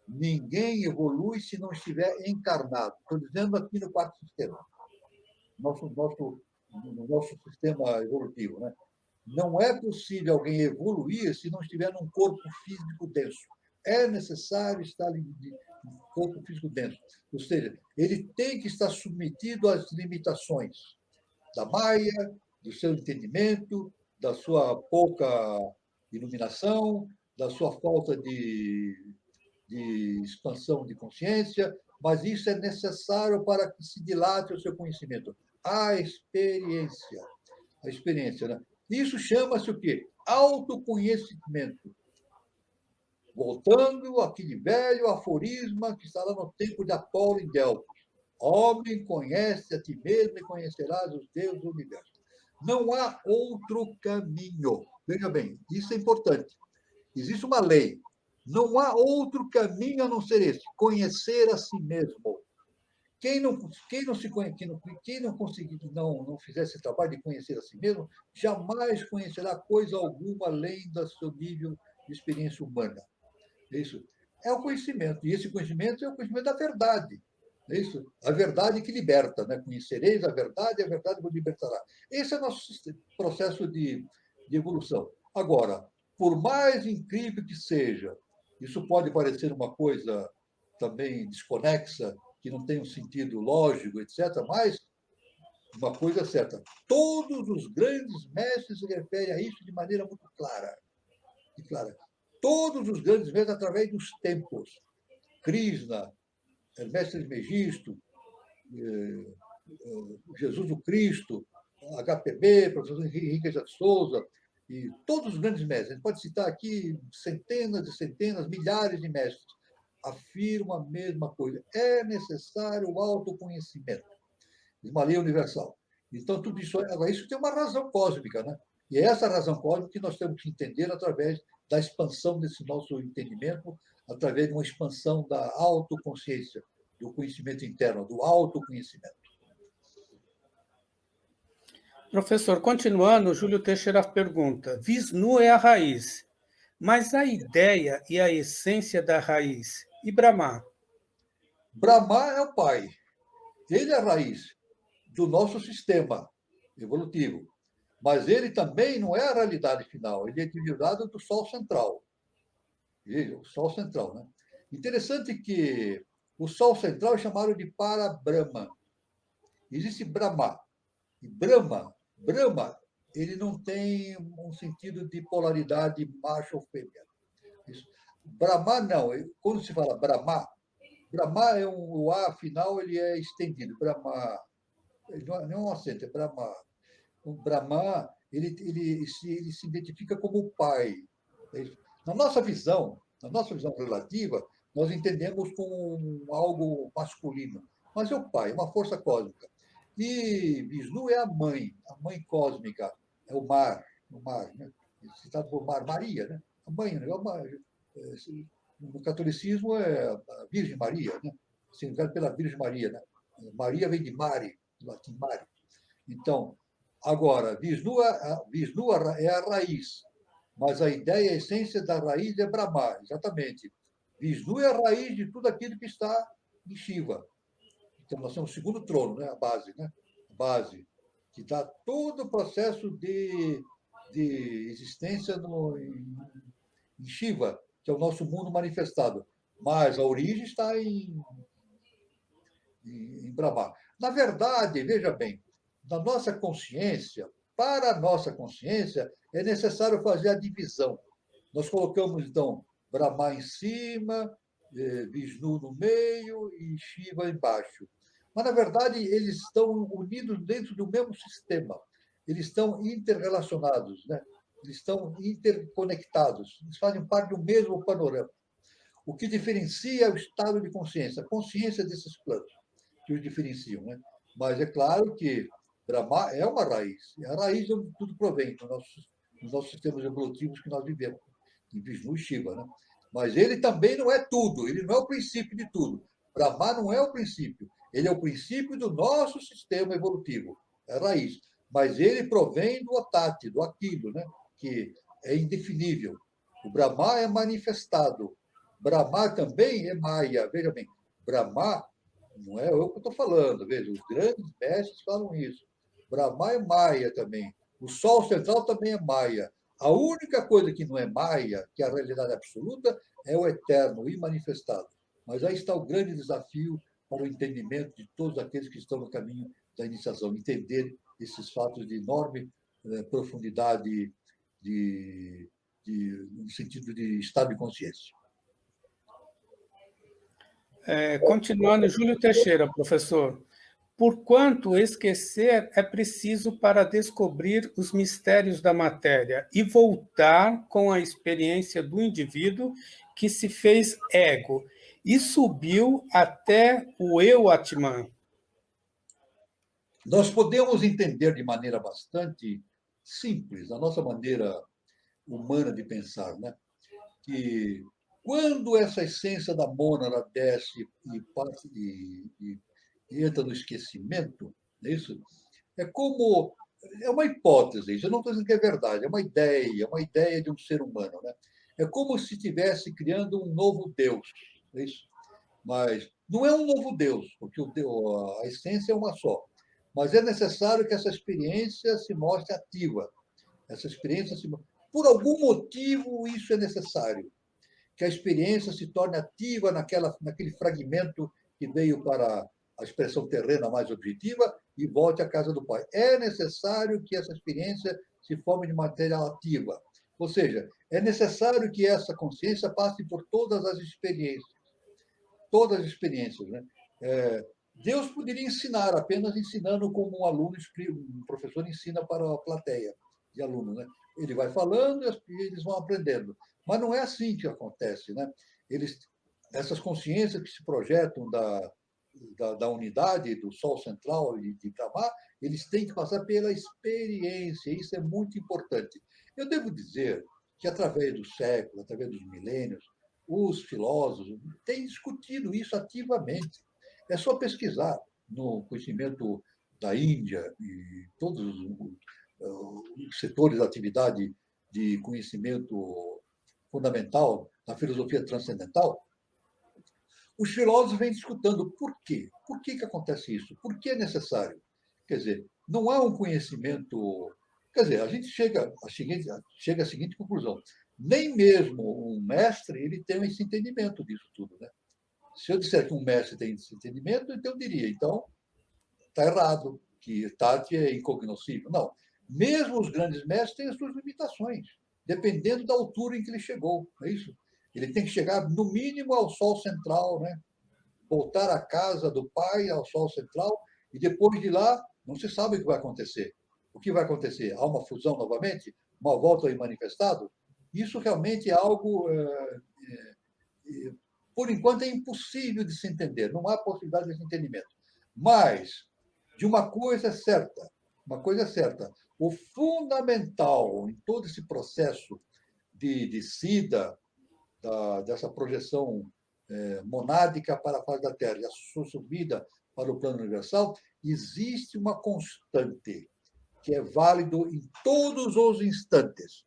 Ninguém evolui se não estiver encarnado. Estou dizendo aqui no quarto sistema, no nosso sistema evolutivo. Né? Não é possível alguém evoluir se não estiver num corpo físico denso. É necessário estar em corpo físico denso. Ou seja, ele tem que estar submetido às limitações da Maia, do seu entendimento, da sua pouca iluminação, da sua falta de expansão de consciência, mas isso é necessário para que se dilate o seu conhecimento. A experiência. A experiência, né? Isso chama-se o quê? Autoconhecimento. Voltando àquele velho aforisma que está lá no tempo de Apolo em Delfos. Homem, conhece a ti mesmo e conhecerás os deuses do universo. Não há outro caminho. Veja bem, isso é importante. Existe uma lei. Não há outro caminho a não ser esse, conhecer a si mesmo. Quem não conseguir, não fizer esse trabalho de conhecer a si mesmo, jamais conhecerá coisa alguma além do seu nível de experiência humana. Isso é o conhecimento. E esse conhecimento é o conhecimento da verdade. É isso? A verdade que liberta. Né? Conhecereis a verdade vos libertará. Esse é o nosso processo de evolução. Agora, por mais incrível que seja, isso pode parecer uma coisa também desconexa, que não tem um sentido lógico, etc., mas uma coisa é certa, todos os grandes mestres se referem a isso de maneira muito clara. E clara. Todos os grandes mestres através dos tempos. Krishna, Mestre Megisto, Jesus o Cristo, HPB, professor Henrique de Souza, e todos os grandes mestres. A gente pode citar aqui centenas e centenas, milhares de mestres. Afirmam a mesma coisa. É necessário o autoconhecimento. Uma lei universal. Então, tudo isso, agora, isso tem uma razão cósmica, né? E é essa razão cósmica que nós temos que entender através da expansão desse nosso entendimento, através de uma expansão da autoconsciência, do conhecimento interno, do autoconhecimento. Professor, continuando, Júlio Teixeira pergunta: Vishnu é a raiz, mas a ideia e a essência da raiz, e Brahma? Brahma é o pai. Ele é a raiz do nosso sistema evolutivo. Mas ele também não é a realidade final, ele é derivado do Sol central. O Sol central, né? Interessante que o Sol central é chamado de Parabrahma. Existe Brahma. E Brahma, ele não tem um sentido de polaridade macho ou fêmea. Isso. Brahma não. Quando se fala Brahma é o A final, ele é estendido. Brahma, não é um acento, é Brahma. O Brahma, ele se identifica como o pai. Na nossa visão relativa, nós entendemos como algo masculino, mas é o pai, é uma força cósmica. E Vishnu é a mãe cósmica, é o mar, né? Citado por Maria, né? A mãe, né? No catolicismo é a Virgem Maria, né? Significado pela Virgem Maria, né? Maria vem de mare, do latim mare. Então, agora, Vishnu é a raiz, mas a ideia, a essência da raiz é Brahma, exatamente. Vishnu é a raiz de tudo aquilo que está em Shiva. Então, nós temos o segundo trono, né? A base, né? A base, que dá todo o processo de existência em Shiva, que é o nosso mundo manifestado. Mas a origem está em Brahma. Na verdade, veja bem, na nossa consciência, para a nossa consciência, é necessário fazer a divisão. Nós colocamos, então, Brahma em cima, Vishnu no meio e Shiva embaixo. Mas, na verdade, eles estão unidos dentro do mesmo sistema. Eles estão interrelacionados, né? Eles estão interconectados. Eles fazem parte do mesmo panorama. O que diferencia é o estado de consciência, a consciência desses planos que os diferenciam, né? Mas é claro que Brahma é uma raiz, é a raiz de onde tudo provém, nos nossos sistemas evolutivos que nós vivemos, em Vishnu e Shiva, né? Mas ele também não é tudo, ele não é o princípio de tudo. Brahma não é o princípio, ele é o princípio do nosso sistema evolutivo, é a raiz. Mas ele provém do Otati, do aquilo, né? Que é indefinível. O Brahma é manifestado. Brahma também é Maya. Veja bem, Brahma não é eu que estou falando, veja, os grandes mestres falam isso. Brahma é Maya também. O Sol central também é Maya. A única coisa que não é Maya, que é a realidade absoluta, é o eterno, o imanifestado. Mas aí está o grande desafio para o entendimento de todos aqueles que estão no caminho da iniciação, entender esses fatos de enorme profundidade no sentido de estado de consciência. Continuando, Júlio Teixeira, professor. Por quanto esquecer é preciso para descobrir os mistérios da matéria e voltar com a experiência do indivíduo que se fez ego e subiu até o eu Atman? Nós podemos entender de maneira bastante simples, a nossa maneira humana de pensar, né? Que quando essa essência da mônada desce e entra no esquecimento, é isso? É como. É uma hipótese, isso eu não estou dizendo que é verdade, é uma ideia de um ser humano. Né? É como se estivesse criando um novo Deus, é isso? Mas não é um novo Deus, porque a essência é uma só. Mas é necessário que essa experiência se mostre ativa. Essa experiência se... Por algum motivo, isso é necessário. Que a experiência se torne ativa naquele fragmento que veio para a expressão terrena mais objetiva e volte à casa do Pai. É necessário que essa experiência se forme de matéria ativa. Ou seja, é necessário que essa consciência passe por todas as experiências. Todas as experiências. Né? Deus poderia ensinar, apenas ensinando como um aluno, um professor ensina para a plateia de alunos. Né? Ele vai falando e eles vão aprendendo. Mas não é assim que acontece. Né? Essas consciências que se projetam da unidade, do Sol central e de Brahma, eles têm que passar pela experiência. Isso é muito importante. Eu devo dizer que, através do século, através dos milênios, os filósofos têm discutido isso ativamente. É só pesquisar no conhecimento da Índia e todos os setores da atividade de conhecimento fundamental na filosofia transcendental. Os filósofos vêm discutindo por quê? Por que acontece isso? Por que é necessário? Quer dizer, não há um conhecimento... Quer dizer, a gente chega à seguinte conclusão. Nem mesmo um mestre ele tem esse entendimento disso tudo. Né? Se eu disser que um mestre tem esse entendimento, então eu diria, então, está errado, que Tati é incognoscível. Não. Mesmo os grandes mestres têm as suas limitações, dependendo da altura em que ele chegou. Não é isso? Ele tem que chegar, no mínimo, ao Sol central, né? Voltar à casa do Pai, ao Sol central, e depois de lá, não se sabe o que vai acontecer. O que vai acontecer? Há uma fusão novamente? Uma volta ao manifestado? Isso realmente é algo, por enquanto, é impossível de se entender. Não há possibilidade de entendimento. Mas, de uma coisa certa, o fundamental em todo esse processo de descida dessa projeção monádica para a face da Terra e a sua subida para o plano universal, existe uma constante que é válido em todos os instantes.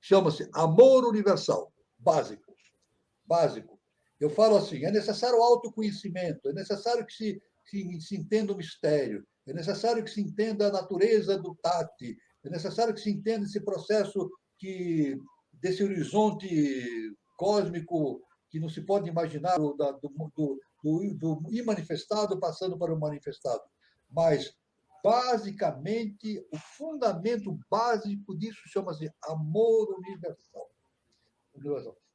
Chama-se amor universal, básico. Básico. Eu falo assim, é necessário autoconhecimento, é necessário que se entenda o mistério, é necessário que se entenda a natureza do Tati, é necessário que se entenda esse processo desse horizonte cósmico que não se pode imaginar do imanifestado passando para o manifestado. Mas, basicamente, o fundamento básico disso chama-se amor universal.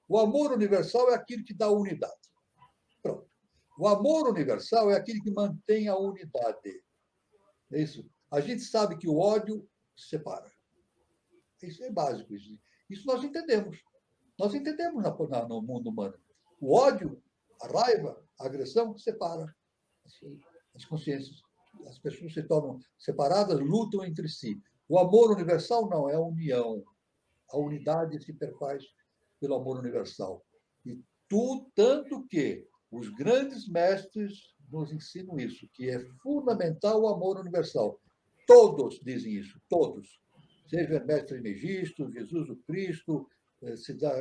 O amor universal é aquilo que dá unidade. Pronto. O amor universal é aquele que mantém a unidade. É isso. A gente sabe que o ódio separa. Isso é básico. Isso nós entendemos. Nós entendemos no mundo humano. O ódio, a raiva, a agressão separa as consciências. As pessoas se tornam separadas, lutam entre si. O amor universal não, é a união. A unidade se perfaz pelo amor universal. E tanto que os grandes mestres nos ensinam isso, que é fundamental o amor universal. Todos dizem isso, todos. Seja mestre Megisto, Jesus o Cristo,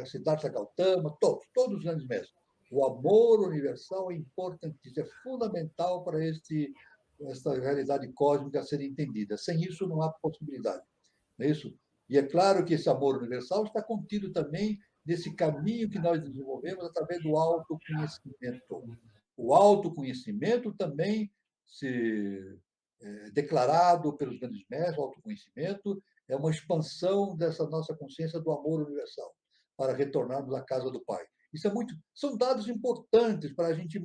Siddhartha Gautama, todos os grandes mestres. O amor universal é importante, é fundamental para esta realidade cósmica ser entendida. Sem isso não há possibilidade. Não é isso? E é claro que esse amor universal está contido também nesse caminho que nós desenvolvemos através do autoconhecimento. O autoconhecimento também, declarado pelos grandes mestres, o autoconhecimento é uma expansão dessa nossa consciência do amor universal, para retornarmos à casa do Pai. São dados importantes para a gente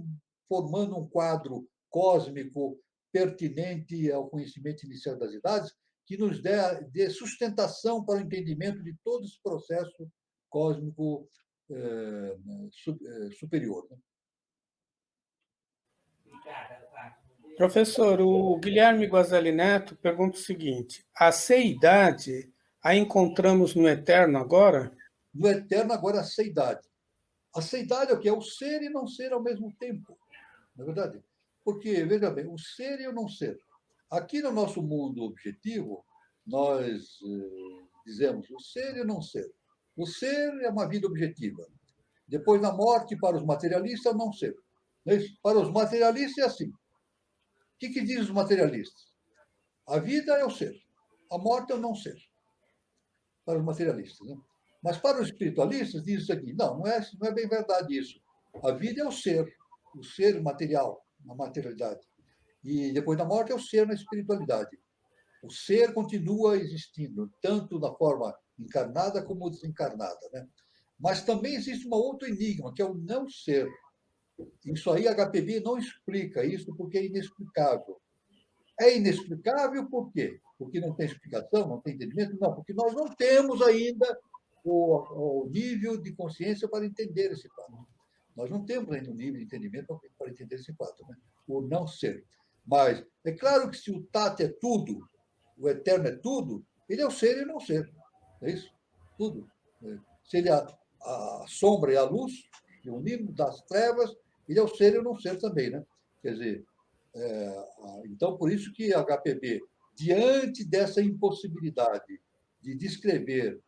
formando um quadro cósmico pertinente ao conhecimento inicial das idades, que nos dê sustentação para o entendimento de todo esse processo cósmico superior. Né? Professor, o Guilherme Guazelli Neto pergunta o seguinte: a seidade a encontramos no eterno agora? No eterno agora, a seidade. A seidade é o que? É o ser e não ser ao mesmo tempo. Não é verdade? Porque, veja bem, o ser e o não ser. Aqui no nosso mundo objetivo, nós dizemos o ser e o não ser. O ser é uma vida objetiva. Depois da morte, para os materialistas, não ser. Para os materialistas é assim. O que dizem os materialistas? A vida é o ser, a morte é o não ser. Para os materialistas. Né? Mas para os espiritualistas, diz isso aqui. Não é bem verdade isso. A vida é o ser material, na materialidade. E depois da morte é o ser na espiritualidade. O ser continua existindo, tanto na forma encarnada como desencarnada. Né? Mas também existe um outro enigma, que é o não ser. Isso aí a HPB não explica isso porque é inexplicável. É inexplicável por quê? Porque não tem explicação, não tem entendimento? Não, porque nós não temos ainda o nível de consciência para entender esse fato. Nós não temos ainda um nível de entendimento para entender esse fato, né? O não ser. Mas é claro que se o Tati é tudo, o eterno é tudo, ele é o ser e o não ser. É isso? Tudo. Se ele é a sombra e a luz, o nível das trevas, ele é o ser e o não ser também, né? Quer dizer, então, por isso que a HPB, diante dessa impossibilidade de descrever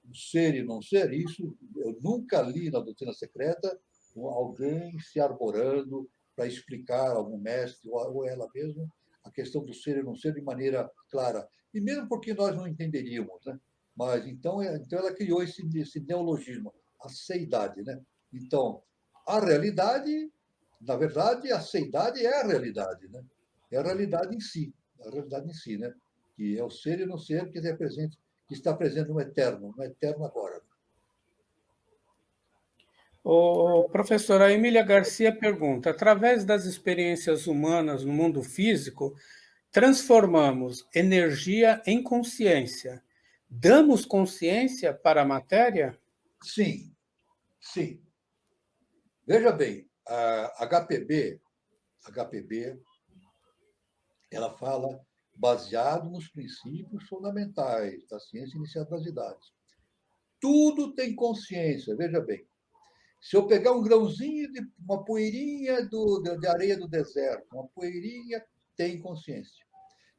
o ser e não ser, isso eu nunca li na doutrina secreta alguém se arborando para explicar, algum mestre ou ela mesma, a questão do ser e não ser de maneira clara. E mesmo porque nós não entenderíamos, né? Mas então ela criou esse neologismo, a seidade, né? Então, a realidade, na verdade, a seidade é a realidade, né? É a realidade em si, né? Que é o ser e não ser que está presente no eterno agora. O professora Emília Garcia pergunta: através das experiências humanas no mundo físico, transformamos energia em consciência. Damos consciência para a matéria? Sim, sim. Veja bem, a HPB, ela fala baseado nos princípios fundamentais da ciência inicial das idades. Tudo tem consciência, veja bem. Se eu pegar um grãozinho de uma poeirinha de areia do deserto, uma poeirinha, tem consciência.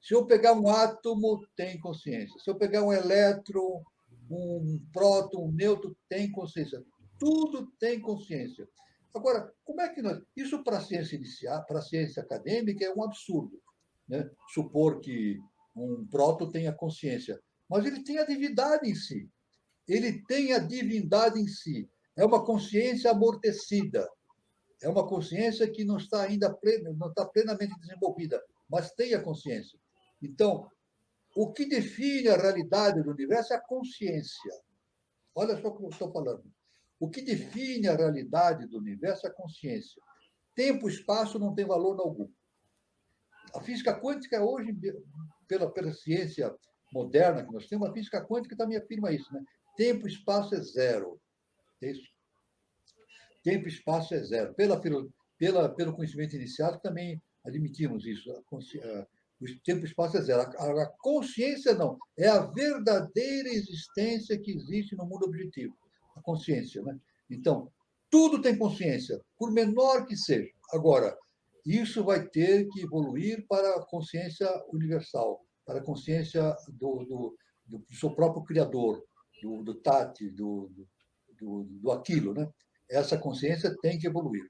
Se eu pegar um átomo, tem consciência. Se eu pegar um elétron, um próton, um nêutron, tem consciência. Tudo tem consciência. Agora, como é que nós. Isso para a ciência inicial, para a ciência acadêmica, é um absurdo, né? Supor que um próton tenha consciência. Mas ele tem a divindade em si. Ele tem a divindade em si. É uma consciência amortecida. É uma consciência que não está ainda não está plenamente desenvolvida, mas tem a consciência. Então, o que define a realidade do universo é a consciência. Olha só o que eu estou falando. O que define a realidade do universo é a consciência. Tempo e espaço não tem valor algum. A física quântica hoje, pela ciência moderna que nós temos, a física quântica também afirma isso, né? Tempo e espaço é zero. É isso. Tempo e espaço é zero. Pelo conhecimento inicial, também admitimos isso. O tempo e espaço é zero. A consciência não. É a verdadeira existência que existe no mundo objetivo. A consciência, né? Então, tudo tem consciência, por menor que seja. Agora, isso vai ter que evoluir para a consciência universal, para a consciência do seu próprio Criador, do Tati, do aquilo, né? Essa consciência tem que evoluir.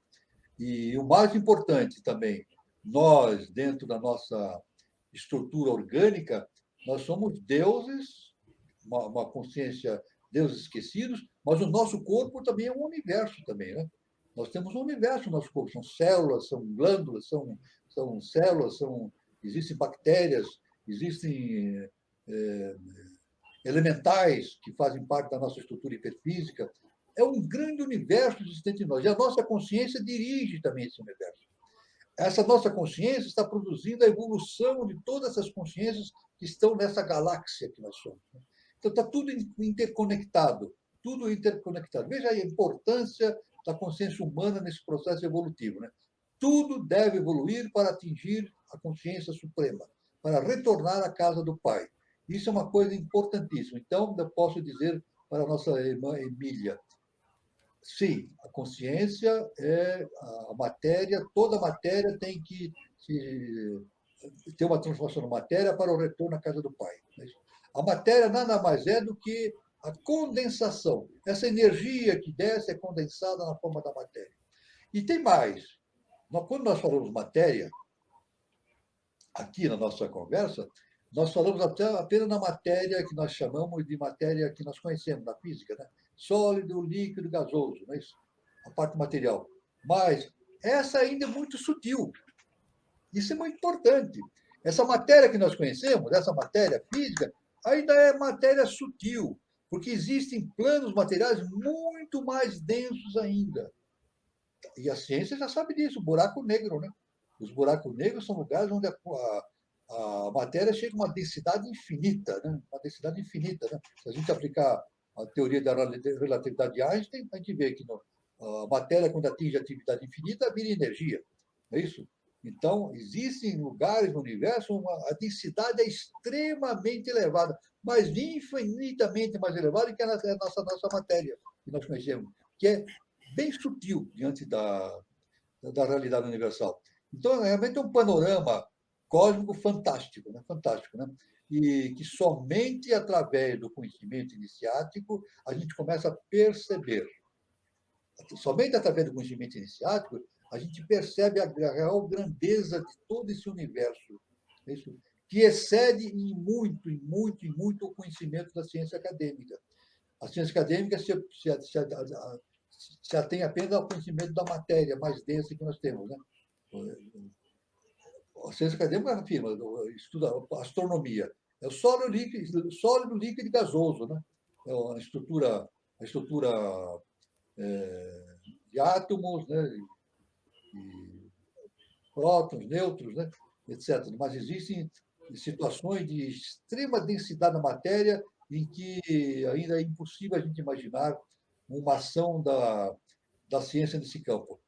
E o mais importante também, nós, dentro da nossa estrutura orgânica, nós somos deuses, uma consciência, deuses esquecidos, mas o nosso corpo também é um universo também, né? Nós temos um universo no nosso corpo, são células, são glândulas, são células, existem bactérias, existem elementais que fazem parte da nossa estrutura hiperfísica. É um grande universo existente em nós. E a nossa consciência dirige também esse universo. Essa nossa consciência está produzindo a evolução de todas essas consciências que estão nessa galáxia que nós somos. Então, está tudo interconectado. Tudo interconectado. Veja aí a importância da consciência humana nesse processo evolutivo, né? Tudo deve evoluir para atingir a consciência suprema, para retornar à casa do Pai. Isso é uma coisa importantíssima. Então, eu posso dizer para a nossa irmã Emília, sim, a consciência é a matéria, toda matéria tem que ter uma transformação na matéria para o retorno à casa do Pai. A matéria nada mais é do que a condensação. Essa energia que desce é condensada na forma da matéria. E tem mais. Quando nós falamos matéria, aqui na nossa conversa, nós falamos apenas na matéria que nós chamamos de matéria que nós conhecemos na física, né? Sólido, líquido, gasoso, não é isso? A parte material. Mas essa ainda é muito sutil. Isso é muito importante. Essa matéria que nós conhecemos, essa matéria física, ainda é matéria sutil, porque existem planos materiais muito mais densos ainda. E a ciência já sabe disso, o buraco negro, né? Os buracos negros são lugares onde a matéria chega a uma densidade infinita, né? Uma densidade infinita, né? Se a gente aplicar a teoria da relatividade de Einstein, a gente vê que a matéria, quando atinge a atividade infinita, vira energia. Não é isso? Então, existem lugares no universo onde a densidade é extremamente elevada, mas infinitamente mais elevada que a nossa matéria, que nós conhecemos, que é bem sutil diante da realidade universal. Então, realmente é um panorama cósmico fantástico, né? Fantástico, né? E que somente através do conhecimento iniciático a gente começa a perceber. Somente através do conhecimento iniciático a gente percebe a real grandeza de todo esse universo, isso, que excede em muito, em muito, em muito o conhecimento da ciência acadêmica. A ciência acadêmica se atém apenas ao conhecimento da matéria mais densa que nós temos, né? A ciência acadêmica afirma, estuda a astronomia. É o sólido, líquido e gasoso, né? É a estrutura de átomos, né? E prótons, nêutrons, né? Etc. Mas existem situações de extrema densidade da matéria em que ainda é impossível a gente imaginar uma ação da ciência nesse campo.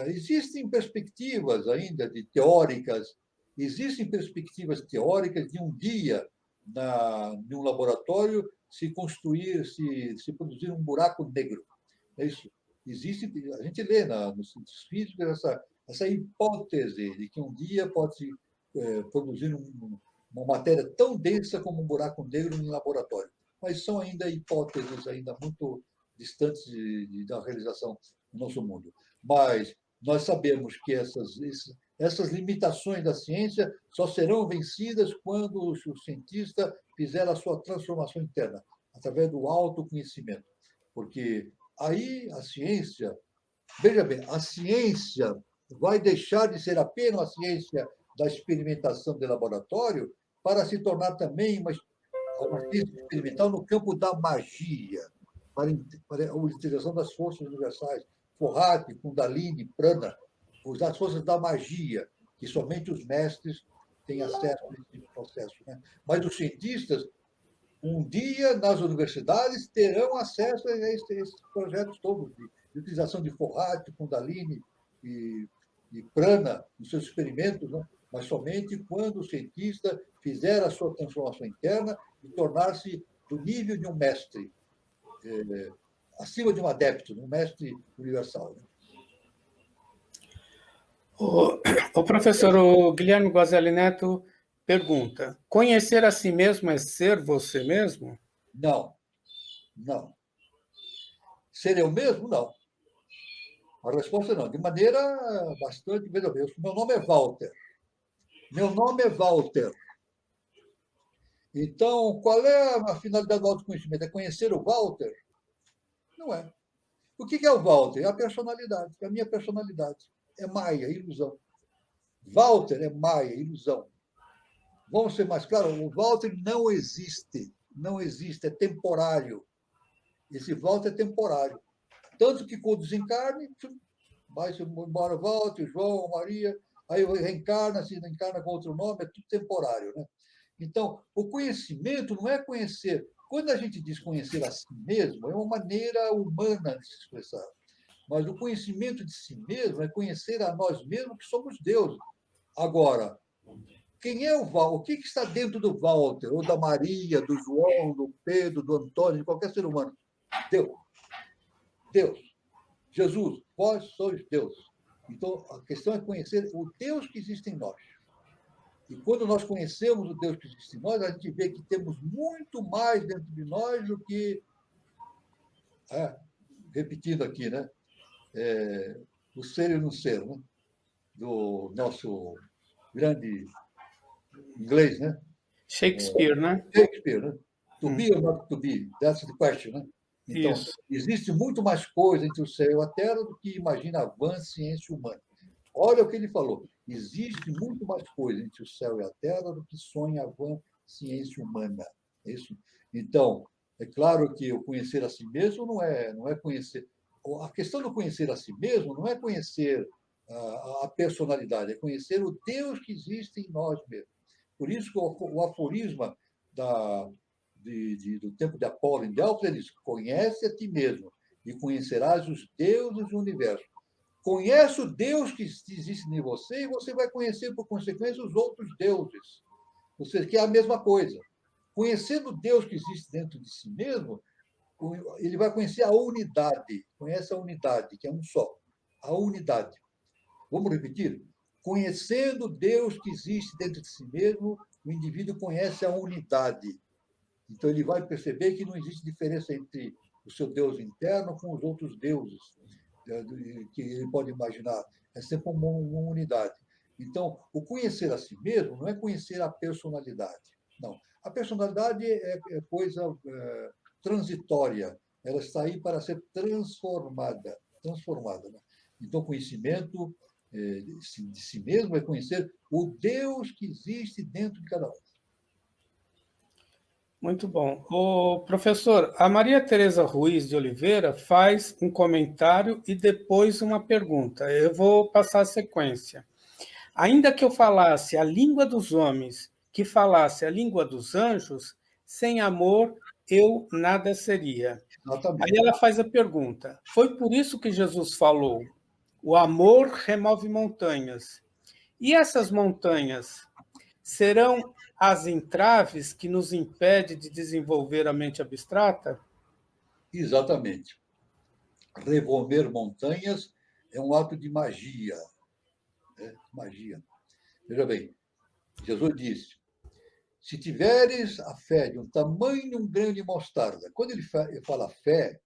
Existem perspectivas ainda existem perspectivas teóricas de um dia, em um laboratório, se produzir um buraco negro. É isso. existe, a gente lê nos cientistas físicos essa hipótese de que um dia pode se produzir uma matéria tão densa como um buraco negro no laboratório. Mas são ainda hipóteses ainda muito distantes da realização no nosso mundo. Mas nós sabemos que essas limitações da ciência só serão vencidas quando o cientista fizer a sua transformação interna, através do autoconhecimento. Porque aí a ciência, veja bem, a ciência vai deixar de ser apenas a ciência da experimentação de laboratório para se tornar também uma ciência experimental no campo da magia, para a utilização das forças universais, Forrati, Kundalini, Prana, usar as forças da magia, que somente os mestres têm acesso a esse processo. Né? Mas os cientistas, um dia, nas universidades, terão acesso a esses projetos todos de utilização de Forrati, Kundalini e Prana nos seus experimentos, né? Mas somente quando o cientista fizer a sua transformação interna e tornar-se do nível de um mestre, acima de um adepto, de um mestre universal. Né? O professor Guilherme Guazelli Neto pergunta: conhecer a si mesmo é ser você mesmo? Não, não. Ser eu mesmo? Não. A resposta é não. De maneira bastante... Veja bem, meu nome é Walter. Meu nome é Walter. Então, qual é a finalidade do autoconhecimento? É conhecer o Walter? Não é. O que é o Walter? É a personalidade, é a minha personalidade. É Maia, ilusão. Walter é Maia, ilusão. Vamos ser mais claros? O Walter não existe. Não existe, é temporário. Esse Walter é temporário. Tanto que quando desencarne, vai-se embora Walter, João, Maria, aí reencarna, se encarna com outro nome, é tudo temporário. Né? Então, o conhecimento não é conhecer. Quando a gente diz conhecer a si mesmo, é uma maneira humana de se expressar. Mas o conhecimento de si mesmo é conhecer a nós mesmos, que somos Deus. Agora, quem é o Walter? O que está dentro do Walter, ou da Maria, do João, do Pedro, do Antônio, de qualquer ser humano? Deus. Deus. Jesus, vós sois Deus. Então, a questão é conhecer o Deus que existe em nós. E quando nós conhecemos o Deus que existe em nós, a gente vê que temos muito mais dentro de nós do que, repetindo aqui, né? O ser e o não ser, né? Do nosso grande inglês, né? Shakespeare, né? Shakespeare, né? To be or not to be, that's the question, né? Então, Isso. existe muito mais coisa entre o céu e a terra do que imagina a vã ciência humana. Olha o que ele falou. Existe muito mais coisa entre o céu e a terra do que sonha a vã ciência humana. É isso? Então, é claro que o conhecer a si mesmo não é conhecer. A questão do conhecer a si mesmo não é conhecer a personalidade, é conhecer o Deus que existe em nós mesmos. Por isso que o aforisma do tempo de Apolo em Delfos, ele diz: conhece a ti mesmo e conhecerás os deuses do universo. Conhece o Deus que existe em você e você vai conhecer, por consequência, os outros deuses. Ou seja, que é a mesma coisa. Conhecendo o Deus que existe dentro de si mesmo, ele vai conhecer a unidade. Conhece a unidade, que é um só. A unidade. Vamos repetir? Conhecendo o Deus que existe dentro de si mesmo, o indivíduo conhece a unidade. Então, ele vai perceber que não existe diferença entre o seu Deus interno com os outros deuses que ele pode imaginar. É sempre uma unidade. Então, o conhecer a si mesmo não é conhecer a personalidade. Não. A personalidade é coisa transitória. Ela está aí para ser transformada. Né? Então, conhecimento de si mesmo é conhecer o Deus que existe dentro de cada um. Muito bom. O professor, a Maria Tereza Ruiz de Oliveira faz um comentário e depois uma pergunta. Eu vou passar a sequência. Ainda que eu falasse a língua dos homens, que falasse a língua dos anjos, sem amor eu nada seria. Exatamente. Aí ela faz a pergunta: foi por isso que Jesus falou: o amor remove montanhas. E essas montanhas serão as entraves que nos impedem de desenvolver a mente abstrata? Exatamente. remover montanhas é um ato de magia. Né? Magia. Veja bem, Jesus disse, se tiveres a fé de um tamanho de um grão de mostarda, quando ele fala fé,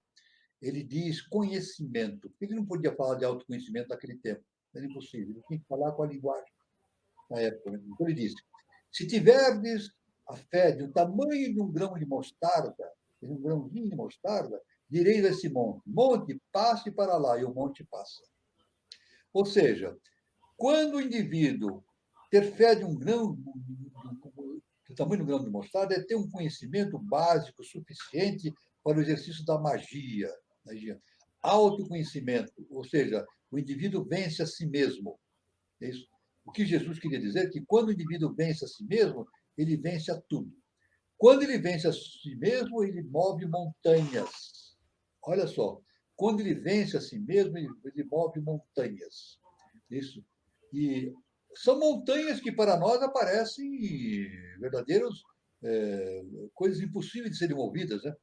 ele diz conhecimento. Ele não podia falar de autoconhecimento naquele tempo. Era impossível. Ele tinha que falar com a linguagem na época. Então ele disse, se tiverdes a fé de um tamanho de um grão de mostarda, um grãozinho de mostarda, direis a esse monte, monte, passe para lá, e o monte passa. Ou seja, quando o indivíduo ter fé de um grão, do tamanho do grão de mostarda, é ter um conhecimento básico suficiente para o exercício da magia. Autoconhecimento, ou seja, o indivíduo vence a si mesmo. É isso. O que Jesus queria dizer é que quando o indivíduo vence a si mesmo, ele vence a tudo. Quando ele vence a si mesmo, ele move montanhas. Olha só, quando ele vence a si mesmo, ele move montanhas. Isso. E são montanhas que para nós aparecem verdadeiros coisas impossíveis de serem movidas, né?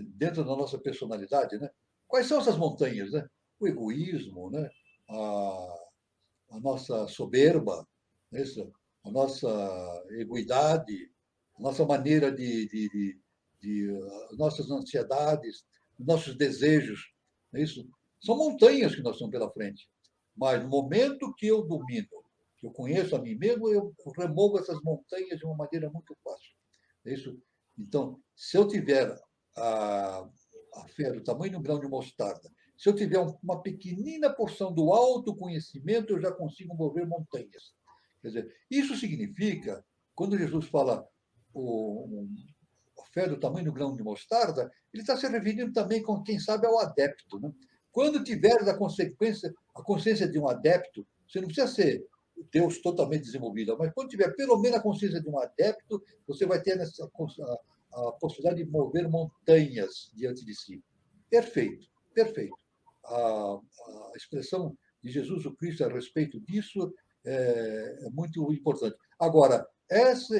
Dentro da nossa personalidade, né? Quais são essas montanhas, né? O egoísmo, né? A nossa soberba, isso, a nossa egoidade, a nossa maneira as nossas ansiedades, os nossos desejos, isso são montanhas que nós temos pela frente. Mas no momento que eu domino, que eu conheço a mim mesmo, eu removo essas montanhas de uma maneira muito fácil. Isso. Então, se eu tiver a fé do tamanho de um grão de mostarda, se eu tiver uma pequenina porção do autoconhecimento, eu já consigo mover montanhas. Quer dizer, isso significa, quando Jesus fala a fé do tamanho do grão de mostarda, ele está se referindo também com, quem sabe, ao adepto. Né? Quando tiveres a consciência de um adepto, você não precisa ser Deus totalmente desenvolvido, mas quando tiver pelo menos a consciência de um adepto, você vai ter a possibilidade de mover montanhas diante de si. Perfeito, perfeito. A expressão de Jesus o Cristo a respeito disso é muito importante. Agora, essa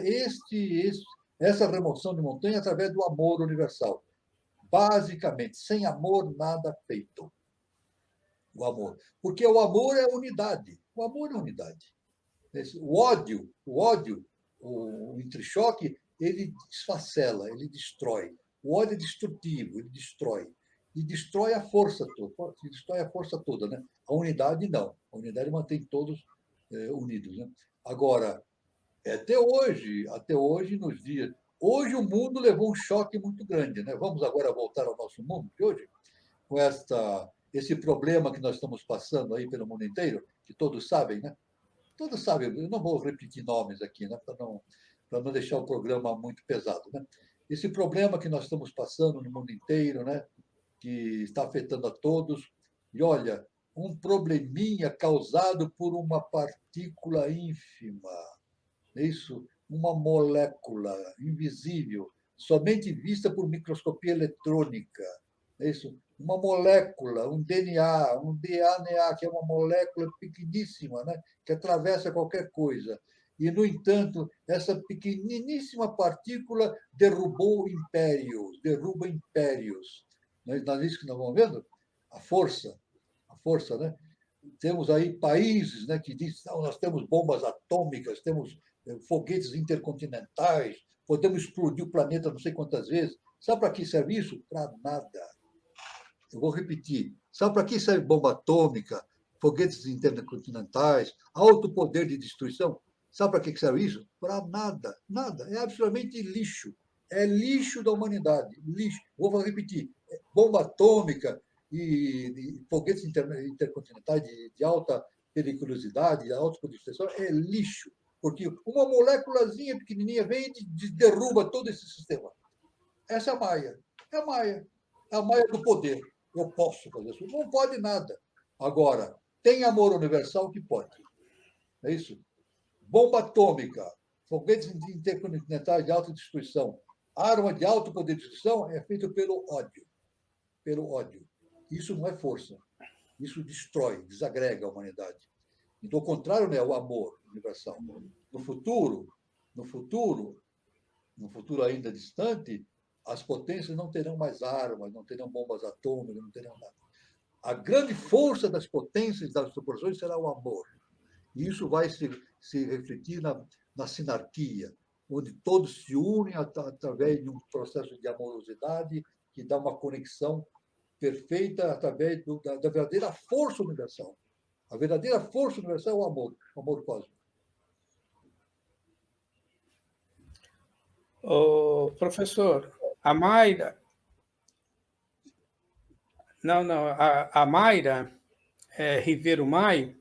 remoção de montanha é através do amor universal. Basicamente, sem amor, nada feito. O amor. Porque o amor é unidade. O amor é unidade. O ódio, o entrechoque, ele desfacela, ele destrói. O ódio é destrutivo, ele destrói. E destrói a força toda. Destrói a força toda, né? A unidade, não. A unidade mantém todos unidos. Né? Agora, até hoje, nos dias. Hoje o mundo levou um choque muito grande. Né? Vamos agora voltar ao nosso mundo de hoje, com esse problema que nós estamos passando aí pelo mundo inteiro, que todos sabem, né? Todos sabem, eu não vou repetir nomes aqui, né, para não deixar o programa muito pesado. Né? Esse problema que nós estamos passando no mundo inteiro, né, que está afetando a todos, e olha, um probleminha causado por uma partícula ínfima, isso, uma molécula invisível, somente vista por microscopia eletrônica, isso, uma molécula, um DNA, um DNA, que é uma molécula pequeníssima, né, que atravessa qualquer coisa. E, no entanto, essa pequeniníssima partícula derruba impérios. Não é isso que nós vamos vendo? A força, né? Temos aí países, né, que dizem, não, nós temos bombas atômicas, temos foguetes intercontinentais, podemos explodir o planeta não sei quantas vezes. Sabe para que serve isso? Para nada. Eu vou repetir. Sabe para que serve bomba atômica, foguetes intercontinentais, alto poder de destruição? Sabe para que serve isso? Para nada. Nada. É absolutamente lixo. É lixo da humanidade. Lixo. Vou repetir. Bomba atômica e foguetes intercontinentais de alta periculosidade, de alta destruição, é lixo. Porque uma moléculazinha pequenininha vem e derruba todo esse sistema. Essa é a Maia. É a Maia. É a Maia do poder. Eu posso fazer isso. Não pode nada. Agora, tem amor universal que pode. É isso? Bomba atômica, foguetes intercontinentais de alta destruição, arma de alto poder de destruição é feito pelo ódio. Pelo ódio. Isso não é força. Isso destrói, desagrega a humanidade. Então, o contrário não é o amor universal. No futuro ainda distante, as potências não terão mais armas, não terão bombas atômicas, não terão nada. a grande força das potências das proporções será o amor. E isso vai se refletir na sinarquia, onde todos se unem através de um processo de amorosidade que dá uma conexão perfeita através da verdadeira força universal. A verdadeira força universal é o amor cósmico. Professor, a Mayra... Não, a Mayra Ribeiro Mai,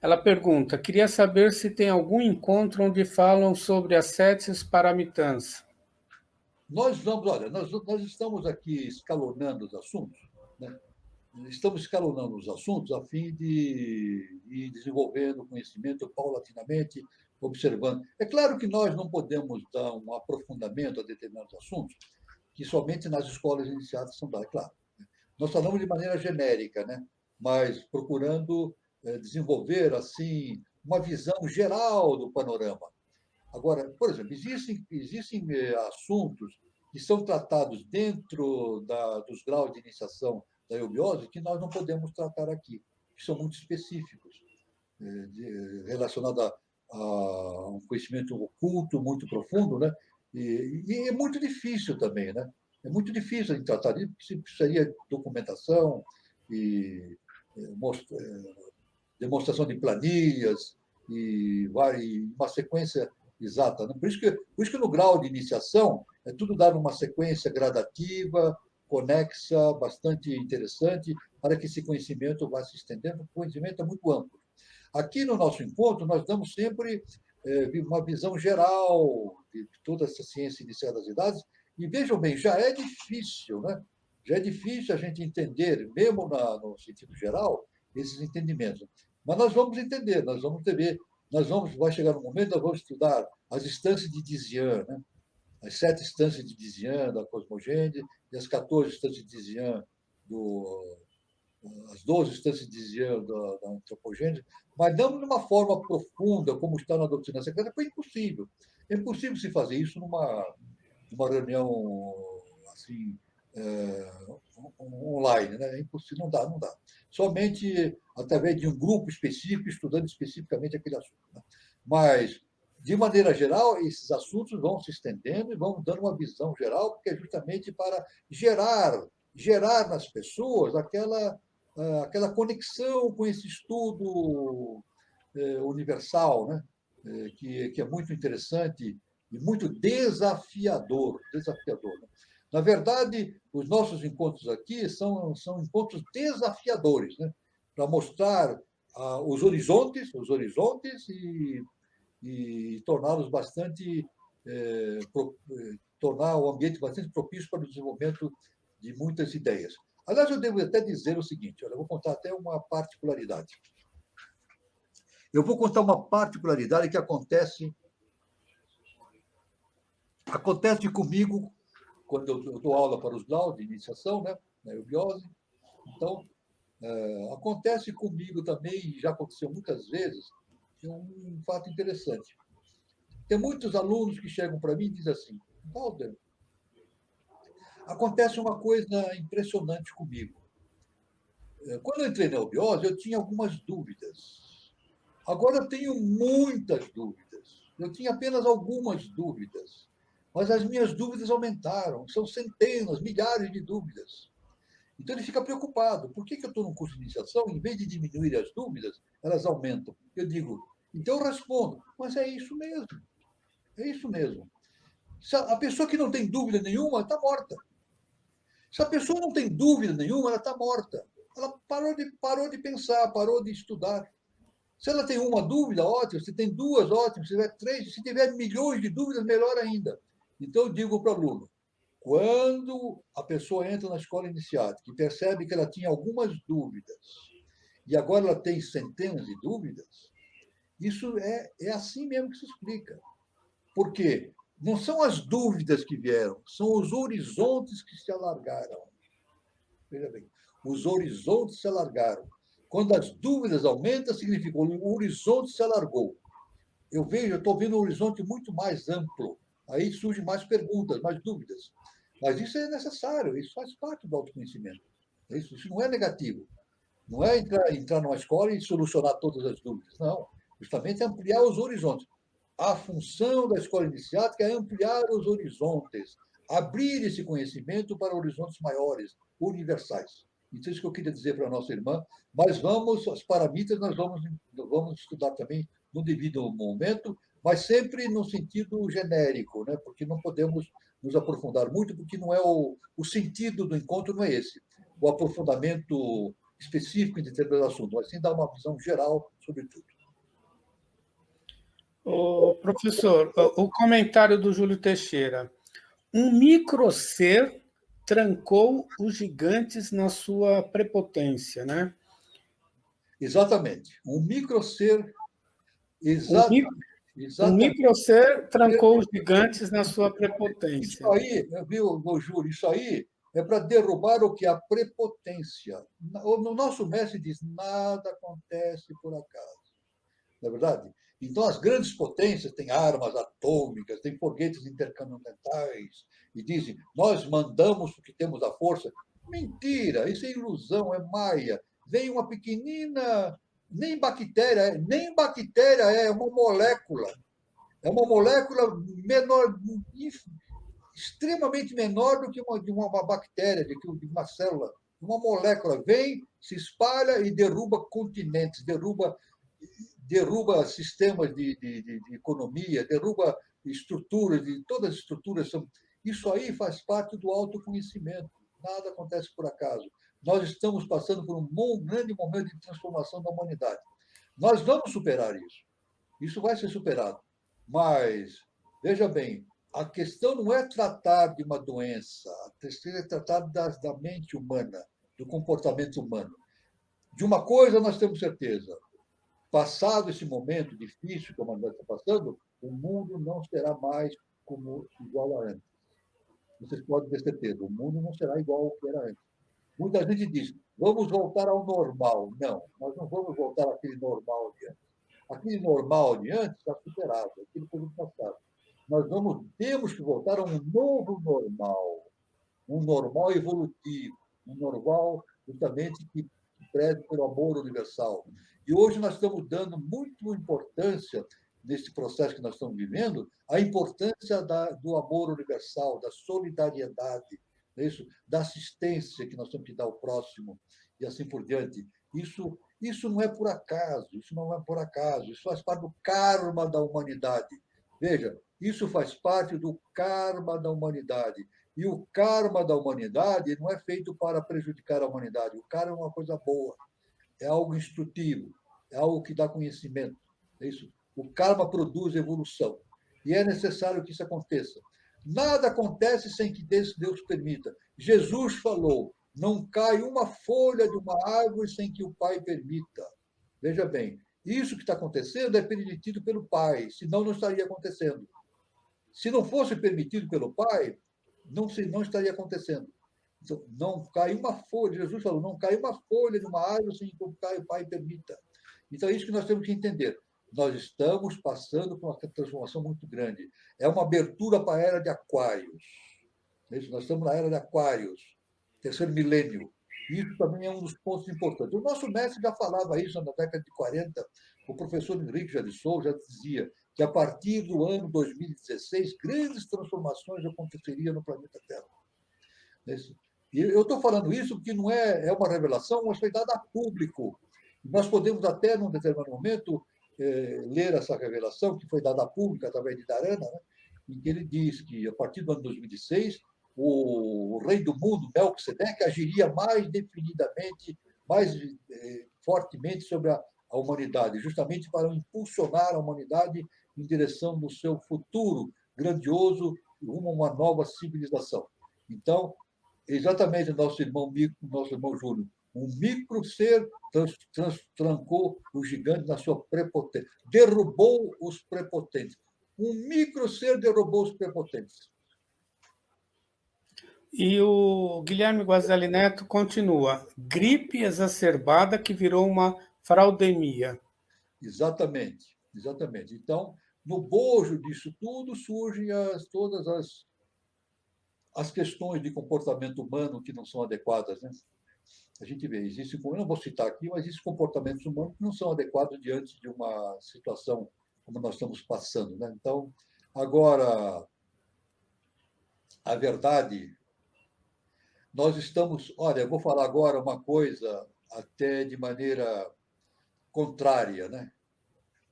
ela pergunta, queria saber se tem algum encontro onde falam sobre as sete paramitãs. Nós estamos aqui escalonando os assuntos, né? Estamos escalonando os assuntos a fim de ir desenvolvendo conhecimento paulatinamente, observando. É claro que nós não podemos dar um aprofundamento a determinados assuntos que somente nas escolas iniciadas são dados, é claro. Nós falamos de maneira genérica, né? Mas procurando desenvolver assim uma visão geral do panorama. Agora, por exemplo, existem assuntos que são tratados dentro dos graus de iniciação da eubiose que nós não podemos tratar aqui, que são muito específicos, relacionados a um conhecimento oculto muito profundo, né? E é muito difícil também, né? É muito difícil de tratar disso, porque precisaria documentação e demonstração de planilhas e uma sequência exata. Né? Por isso que no grau de iniciação é tudo dado numa sequência gradativa, conexa, bastante interessante, para que esse conhecimento vá se estendendo. O conhecimento é muito amplo. Aqui no nosso encontro, nós damos sempre uma visão geral de toda essa ciência inicial das idades, e vejam bem, já é difícil, né? Já é difícil a gente entender, mesmo no sentido geral, esses entendimentos. Mas nós vamos entender, vai chegar um momento, nós vamos estudar as instâncias de Dizian, né? As 7 instâncias de Dizian da cosmogênese e as 14 instâncias de Dizian as 12 instâncias de Dizian da antropogênese, mas não de uma forma profunda, como está na doutrina secreta, foi impossível. É impossível se fazer isso numa reunião assim, online, né? É impossível, não dá. Somente através de um grupo específico, estudando especificamente aquele assunto. Né? Mas, de maneira geral, esses assuntos vão se estendendo e vão dando uma visão geral, porque é justamente para gerar nas pessoas aquela conexão com esse estudo universal, né? Que é muito interessante e muito desafiador. Né? Na verdade, os nossos encontros aqui são encontros desafiadores, né? Para mostrar os horizontes e torná-los bastante tornar o ambiente bastante propício para o desenvolvimento de muitas ideias. Aliás, eu devo até dizer o seguinte, olha, eu vou contar até uma particularidade. Eu vou contar uma particularidade que acontece comigo quando eu dou aula para os graus de iniciação, né, na eubiose. Então, acontece comigo também, e já aconteceu muitas vezes, um fato interessante. Tem muitos alunos que chegam para mim e dizem assim, Valder, acontece uma coisa impressionante comigo. Quando eu entrei na eubiose, eu tinha algumas dúvidas. Agora eu tenho muitas dúvidas. Eu tinha apenas algumas dúvidas. Mas as minhas dúvidas aumentaram. São centenas, milhares de dúvidas. Então ele fica preocupado. Por que eu estou num curso de iniciação, em vez de diminuir as dúvidas, elas aumentam? Eu digo, então eu respondo, mas é isso mesmo. É isso mesmo. A pessoa que não tem dúvida nenhuma está morta. Se a pessoa não tem dúvida nenhuma, ela está morta. Ela parou de pensar, parou de estudar. Se ela tem uma dúvida, ótimo. Se tem duas, ótimo. Se tiver três, se tiver milhões de dúvidas, melhor ainda. Então, eu digo para o aluno, quando a pessoa entra na escola iniciática e percebe que ela tinha algumas dúvidas e agora ela tem centenas de dúvidas, isso é assim mesmo que se explica. Por quê? Não são as dúvidas que vieram, são os horizontes que se alargaram. Veja bem, os horizontes se alargaram. Quando as dúvidas aumentam, significa que o horizonte se alargou. Eu estou vendo um horizonte muito mais amplo. Aí surgem mais perguntas, mais dúvidas. Mas isso é necessário, isso faz parte do autoconhecimento. Isso não é negativo. Não é entrar numa escola e solucionar todas as dúvidas. Não. Justamente ampliar os horizontes. A função da escola iniciática é ampliar os horizontes, abrir esse conhecimento para horizontes maiores, universais. Então, isso que eu queria dizer para a nossa irmã. Mas vamos, as paramitas, nós vamos estudar também no devido momento, mas sempre no sentido genérico, né? Porque não podemos nos aprofundar muito, porque não é o sentido do encontro não é esse. O aprofundamento específico em determinado assunto, mas sim dar uma visão geral sobre tudo. O professor, o comentário do Júlio Teixeira. Um microser trancou os gigantes na sua prepotência, né? Exatamente. Um microser, Um, um exatamente. microser trancou os gigantes na sua Isso prepotência. aí, viu, Júlio, isso aí é para derrubar o que? A prepotência. O nosso mestre diz, nada acontece por acaso. Não é verdade? Então, as grandes potências têm armas atômicas, têm foguetes intercontinentais, e dizem, nós mandamos porque temos a força. Mentira, isso é ilusão, é maia. Vem uma pequenina, nem bactéria é uma molécula. É uma molécula menor, extremamente menor do que de uma bactéria, de uma célula. Uma molécula vem, se espalha e derruba continentes, derruba sistemas de economia, derruba estruturas, todas as estruturas são. Isso aí faz parte do autoconhecimento. Nada acontece por acaso. Nós estamos passando por um grande momento de transformação da humanidade. Nós vamos superar isso. Isso vai ser superado. Mas, veja bem, a questão não é tratar de uma doença, a questão é tratar da mente humana, do comportamento humano. De uma coisa nós temos certeza: passado esse momento difícil que a humanidade está passando, o mundo não será mais como igual a antes. Vocês podem ter certeza, o mundo não será igual ao que era antes. Muita gente diz, vamos voltar ao normal. Não, nós não vamos voltar àquele normal de antes. Aquele normal de antes está superado, aquilo foi no passado. Temos que voltar a um novo normal, um normal evolutivo, um normal justamente que preze pelo amor universal. E hoje nós estamos dando muito importância, nesse processo que nós estamos vivendo, a importância do amor universal, da solidariedade, isso, da assistência que nós temos que dar ao próximo e assim por diante. Isso não é por acaso, isso não é por acaso, isso faz parte do karma da humanidade. Veja, isso faz parte do karma da humanidade. E o karma da humanidade não é feito para prejudicar a humanidade. O karma é uma coisa boa, é algo instrutivo, é algo que dá conhecimento. É isso. O karma produz evolução. E é necessário que isso aconteça. Nada acontece sem que Deus permita. Jesus falou: não cai uma folha de uma árvore sem que o Pai permita. Veja bem, isso que está acontecendo é permitido pelo Pai, senão não estaria acontecendo. Se não fosse permitido pelo Pai, não estaria acontecendo. Então, não cai uma folha, Jesus falou, não cai uma folha de uma árvore sem que o Pai permita. Então, é isso que nós temos que entender. Nós estamos passando por uma transformação muito grande. É uma abertura para a era de Aquários. Nós estamos na era de Aquários, terceiro milênio. Isso também é um dos pontos importantes. O nosso mestre já falava isso na década de 40. O professor Henrique já de Souza já dizia que, a partir do ano 2016, grandes transformações aconteceriam no planeta Terra. E eu estou falando isso porque não é uma revelação, mas foi dada a público. Nós podemos até, num determinado momento, ler essa revelação, que foi dada a público através de Dharana, né, em que ele diz que, a partir do ano 2006, o rei do mundo, Melquisedeque, agiria mais definidamente, mais fortemente sobre a humanidade, justamente para impulsionar a humanidade em direção do seu futuro grandioso, rumo a uma nova civilização. Então, exatamente nosso irmão Júlio, um micro ser trancou o gigante na sua prepotência, derrubou os prepotentes. Um micro ser derrubou os prepotentes. E o Guilherme Guazelli Neto continua. Gripe exacerbada que virou uma fraudemia. Exatamente, exatamente. Então, no bojo disso tudo surgem todas as questões de comportamento humano que não são adequadas, né? a gente vê, eu não vou citar aqui, mas existem comportamentos humanos que não são adequados diante de uma situação como nós estamos passando, né? Então, agora, a verdade, nós estamos, olha, eu vou falar agora uma coisa até de maneira contrária, né?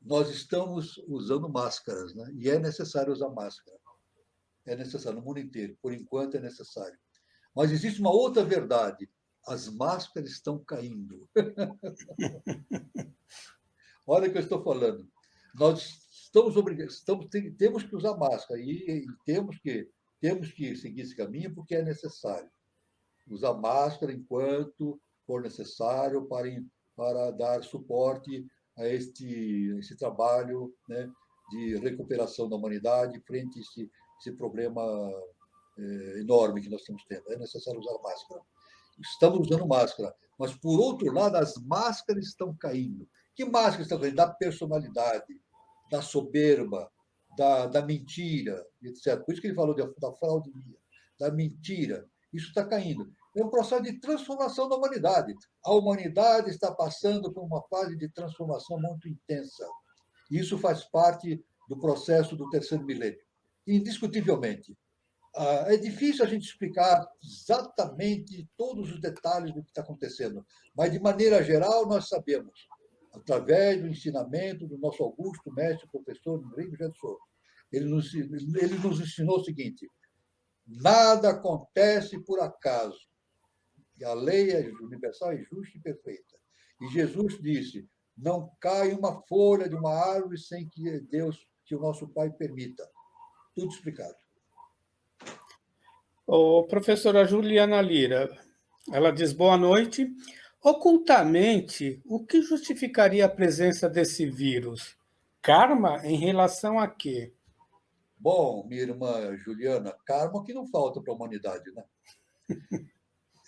Nós estamos usando máscaras, né? E é necessário usar máscara. É necessário no mundo inteiro, por enquanto é necessário. Mas existe uma outra verdade: as máscaras estão caindo. Olha o que eu estou falando. Nós estamos obrigados, temos que usar máscara e temos que seguir esse caminho porque é necessário usar máscara enquanto for necessário para dar suporte a esse trabalho, né, de recuperação da humanidade frente a esse problema enorme que nós estamos tendo. É necessário usar máscara. Estamos usando máscara, mas, por outro lado, as máscaras estão caindo. Que máscaras estão caindo? Da personalidade, da soberba, da mentira, etc. Por isso que ele falou da fraude, da mentira. Isso está caindo. É um processo de transformação da humanidade. A humanidade está passando por uma fase de transformação muito intensa. Isso faz parte do processo do terceiro milênio. Indiscutivelmente. É difícil a gente explicar exatamente todos os detalhes do que está acontecendo, mas, de maneira geral, nós sabemos, através do ensinamento do nosso augusto mestre, professor Henrique Jetson, ele nos ensinou o seguinte: nada acontece por acaso, e a lei é universal, é justa e perfeita. E Jesus disse: não cai uma folha de uma árvore sem que Deus, que o nosso Pai permita. Tudo explicado. Ô, professora Juliana Lira, ela diz boa noite. Ocultamente, o que justificaria a presença desse vírus? Karma em relação a quê? Bom, minha irmã Juliana, karma que não falta para a humanidade, né?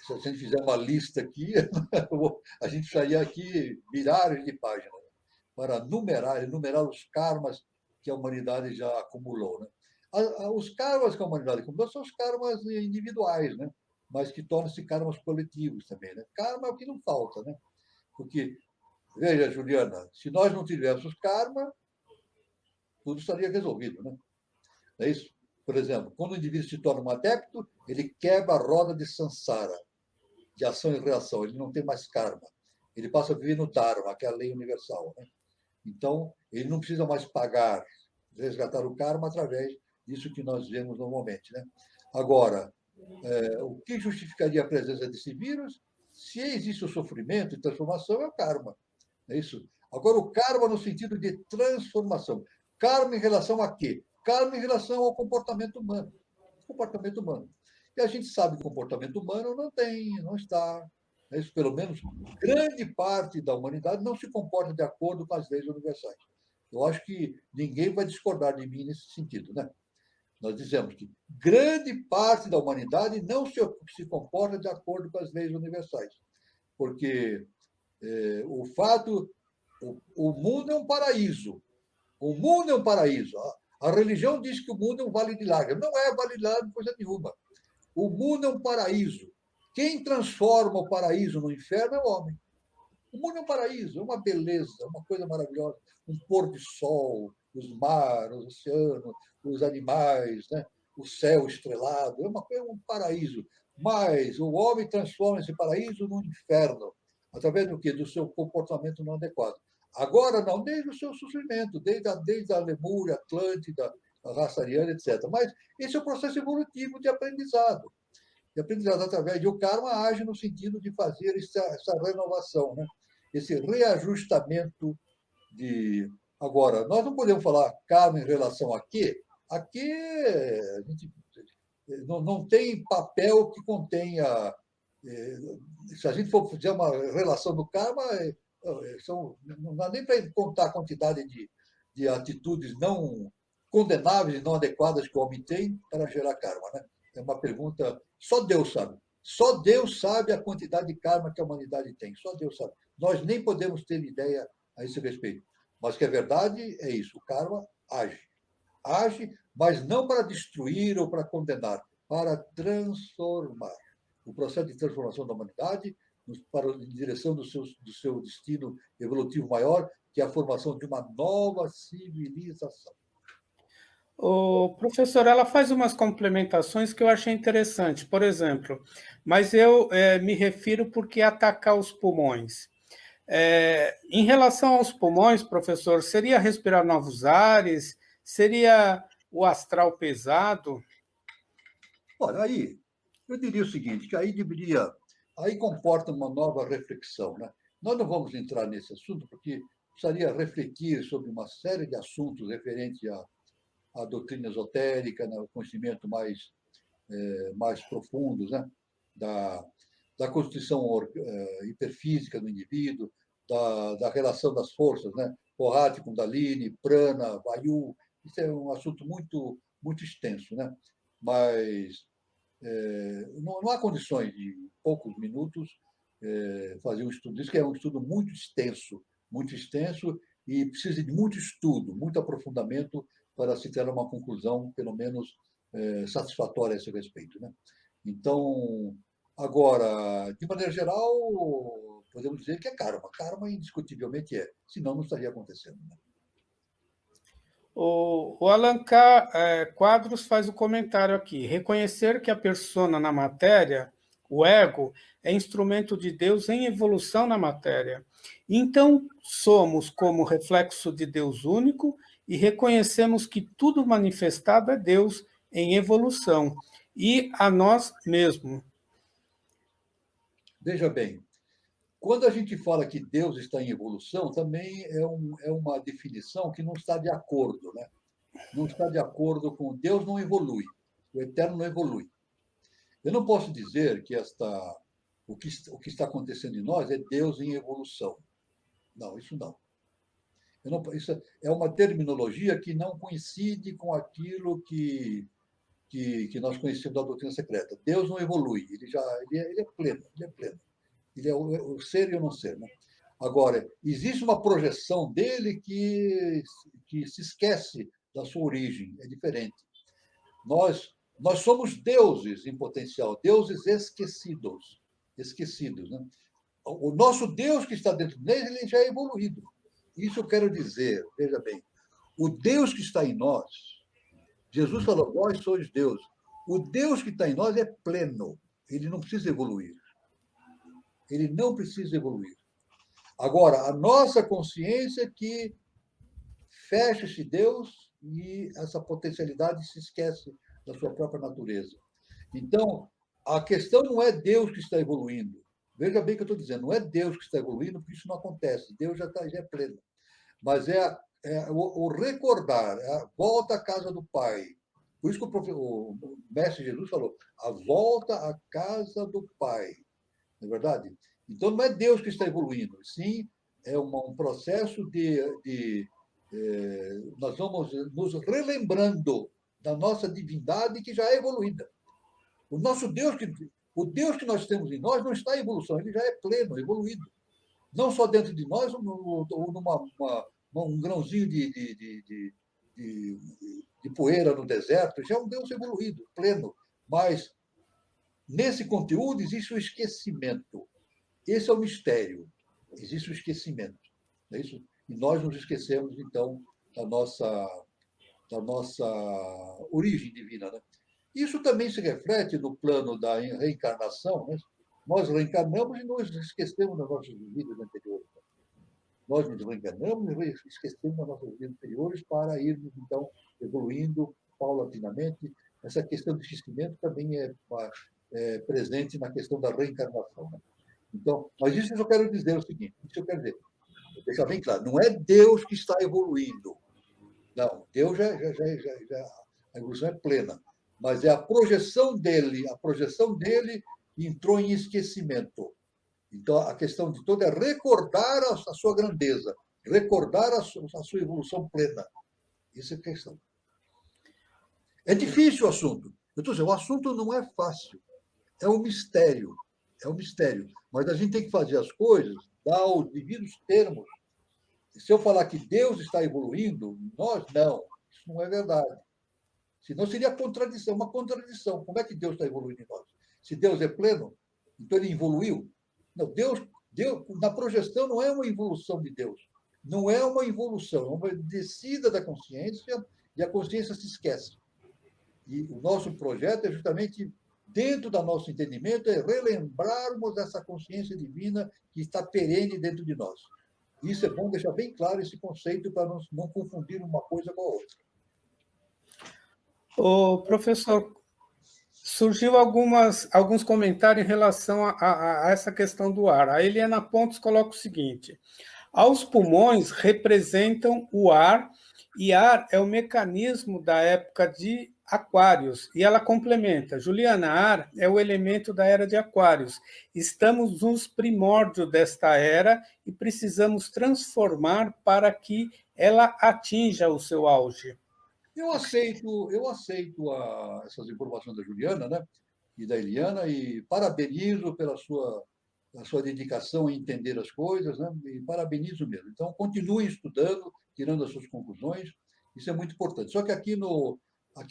Se a gente fizer uma lista aqui, a gente precisaria aqui milhares de páginas para enumerar os karmas que a humanidade já acumulou, né? Os karmas que a humanidade acumulou são os karmas individuais, né? Mas que tornam-se karmas coletivos também, né? Karma é o que não falta, né? Porque, veja, Juliana, se nós não tivéssemos karma, tudo estaria resolvido, né? Não é isso? Por exemplo, quando o indivíduo se torna um adepto, ele quebra a roda de samsara, de ação e reação, ele não tem mais karma. Ele passa a viver no dharma, que é a lei universal, né? Então, ele não precisa mais pagar, resgatar o karma através disso que nós vemos normalmente, né? Agora, o que justificaria a presença desse vírus? Se existe o sofrimento e transformação, é o karma. É isso? Agora, o karma no sentido de transformação. Karma em relação a quê? Karma em relação ao comportamento humano. Comportamento humano. E a gente sabe que o comportamento humano não está. É isso, pelo menos, grande parte da humanidade não se comporta de acordo com as leis universais. Eu acho que ninguém vai discordar de mim nesse sentido, né? Nós dizemos que grande parte da humanidade não se comporta de acordo com as leis universais, porque o fato, o mundo é um paraíso. O mundo é um paraíso. A religião diz que o mundo é um vale de lágrimas. Não é vale de lágrimas coisa nenhuma. O mundo é um paraíso. Quem transforma o paraíso no inferno é o homem. O mundo é um paraíso, é uma beleza, uma coisa maravilhosa. Um pôr de sol, os mares, o oceano, os animais, né? O céu estrelado, é um paraíso. Mas o homem transforma esse paraíso num inferno. Através do quê? Do seu comportamento não adequado. Agora não, desde o seu sofrimento, desde a Lemúria, Atlântida, a raça ariana, etc. Mas esse é o processo evolutivo de aprendizado. De aprendizado através do karma age no sentido de fazer essa renovação, né? Esse reajustamento de. Agora, nós não podemos falar karma em relação a quê? Aqui a gente não tem papel que contenha. Se a gente for fazer uma relação do karma, não dá nem para contar a quantidade de atitudes não condenáveis e não adequadas que o homem tem para gerar karma, né? É uma pergunta, só Deus sabe. Só Deus sabe a quantidade de karma que a humanidade tem. Só Deus sabe. Nós nem podemos ter ideia a esse respeito. Mas que é verdade é isso. O karma age. Age, mas não para destruir ou para condenar, para transformar. O processo de transformação da humanidade em direção do seu destino evolutivo maior, que é a formação de uma nova civilização. O professor, ela faz umas complementações que eu achei interessante. Por exemplo, mas eu me refiro porque atacar os pulmões. Em relação aos pulmões, professor, seria respirar novos ares? Seria o astral pesado? Olha, aí, eu diria o seguinte, que aí comporta uma nova reflexão, né? Nós não vamos entrar nesse assunto, porque precisaria refletir sobre uma série de assuntos referentes à doutrina esotérica, né? O conhecimento mais profundos, né? Da constituição hiperfísica do indivíduo, da relação das forças, né? Porrate, Kundalini, Prana, Vayu. Isso é um assunto muito, muito extenso, né? Mas não há condições de, em poucos minutos, fazer um estudo. Isso que é um estudo muito extenso e precisa de muito estudo, muito aprofundamento para se ter uma conclusão, pelo menos, satisfatória a esse respeito, né? Então, agora, de maneira geral, podemos dizer que é karma. Karma, indiscutivelmente, é. Senão, não estaria acontecendo, né? O Alencar Quadros faz o comentário aqui. Reconhecer que a persona na matéria, o ego, é instrumento de Deus em evolução na matéria. Então, somos como reflexo de Deus único e reconhecemos que tudo manifestado é Deus em evolução e a nós mesmos. Veja bem, quando a gente fala que Deus está em evolução, também é uma definição que não está de acordo, né? Não está de acordo com Deus, não evolui, o eterno não evolui. Eu não posso dizer que o que está acontecendo em nós é Deus em evolução. Não, isso não. Isso é uma terminologia que não coincide com aquilo que nós conhecemos da doutrina secreta. Deus não evolui, ele é pleno, ele é pleno. Ele é o ser e o não ser, né? Agora, existe uma projeção dele que se esquece da sua origem, é diferente. Nós somos deuses em potencial, deuses esquecidos, né? O nosso Deus que está dentro dele, ele já é evoluído. Isso eu quero dizer, veja bem, o Deus que está em nós, Jesus falou, vós sois Deus. O Deus que está em nós é pleno, ele não precisa evoluir. Ele não precisa evoluir. Agora, a nossa consciência que fecha esse Deus e essa potencialidade se esquece da sua própria natureza. Então, a questão não é Deus que está evoluindo. Veja bem o que eu estou dizendo. Não é Deus que está evoluindo, porque isso não acontece. Deus já é pleno. Mas o recordar, a volta à casa do Pai. Por isso que o mestre Jesus falou, a volta à casa do Pai. Não é verdade? Então, não é Deus que está evoluindo, sim, é um processo nós vamos nos relembrando da nossa divindade que já é evoluída. O Deus que nós temos em nós não está em evolução, ele já é pleno, evoluído. Não só dentro de nós, ou um grãozinho de poeira no deserto, já é um Deus evoluído, pleno. Mas nesse conteúdo existe o esquecimento. Esse é o mistério. Existe o esquecimento. Não é isso? E nós nos esquecemos, então, da nossa origem divina. Né? Isso também se reflete no plano da reencarnação. Né? Nós reencarnamos e nos esquecemos das nossas vidas anteriores. Nós nos reencarnamos e esquecemos das nossas vidas anteriores para irmos, então, evoluindo paulatinamente. Essa questão do esquecimento também é presente na questão da reencarnação. Né? Então, mas isso eu quero dizer o seguinte, isso eu quero dizer, deixar bem claro, não é Deus que está evoluindo. Não, Deus a evolução é plena, mas é a projeção dele entrou em esquecimento. Então, a questão de toda é recordar a sua grandeza, recordar a sua evolução plena. Essa é a questão. É difícil o assunto. Eu estou dizendo, o assunto não é fácil. É um mistério. É um mistério. Mas a gente tem que fazer as coisas, dar os devidos termos. Se eu falar que Deus está evoluindo, nós não. Isso não é verdade. Senão seria uma contradição. Como é que Deus está evoluindo em nós? Se Deus é pleno, então ele evoluiu. Não, Deus, na progestão não é uma evolução de Deus. Não é uma evolução, é uma descida da consciência e a consciência se esquece. E o nosso projeto é justamente, dentro do nosso entendimento, é relembrarmos essa consciência divina que está perene dentro de nós. Isso é bom deixar bem claro esse conceito para não confundir uma coisa com a outra. O professor, surgiu alguns comentários em relação a essa questão do ar. A Eliana Pontes coloca o seguinte: aos pulmões representam o ar, e ar é o mecanismo da época de Aquários. E ela complementa: Juliana, ar é o elemento da era de Aquários. Estamos nos primórdios desta era e precisamos transformar para que ela atinja o seu auge. Eu aceito essas informações da Juliana, né, e da Eliana, e parabenizo pela a sua dedicação em entender as coisas, né, e parabenizo mesmo. Então, continuem estudando, tirando as suas conclusões, isso é muito importante. Só que aqui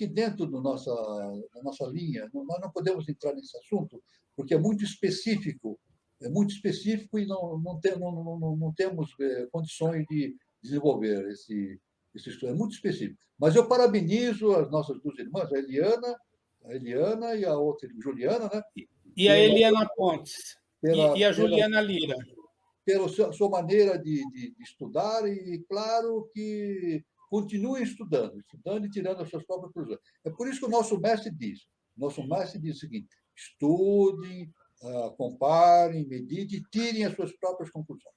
dentro da nossa linha, nós não podemos entrar nesse assunto, porque é muito específico e não temos condições de desenvolver esse estudo. É muito específico. Mas eu parabenizo as nossas duas irmãs, a Eliana e a outra, Juliana, né? E a Eliana Pontes, e a Pela, Juliana Lira. pela sua maneira de estudar e, claro, que continuem estudando e tirando as suas próprias conclusões. É por isso que o nosso mestre diz o seguinte: estudem, comparem, meditem e tirem as suas próprias conclusões.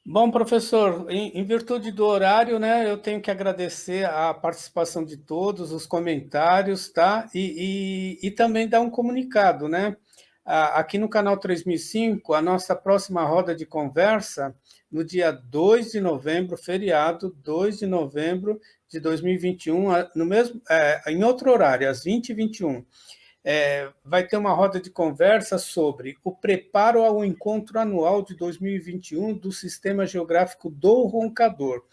Bom, professor, em virtude do horário, né, eu tenho que agradecer a participação de todos, os comentários, tá? E também dar um comunicado, né? Aqui no canal 3005, a nossa próxima roda de conversa, no dia 2 de novembro, feriado, 2 de novembro de 2021, no mesmo, em outro horário, às 20h21. Vai ter uma roda de conversa sobre o preparo ao encontro anual de 2021 do Sistema Geográfico do Roncador,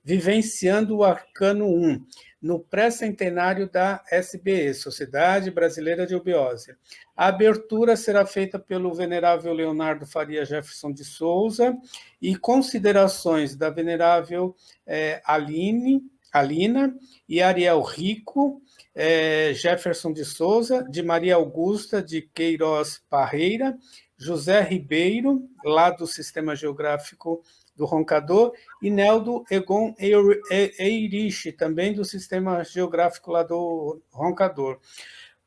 vivenciando o Arcano 1, no pré-centenário da SBE, Sociedade Brasileira de Eubiose. A abertura será feita pelo venerável Leonardo Faria Jefferson de Souza e considerações da venerável Alina e Ariel Rico, Jefferson de Souza, de Maria Augusta de Queiroz Parreira, José Ribeiro, lá do Sistema Geográfico do Roncador, e Neldo Egon Eirich, também do Sistema Geográfico lá do Roncador.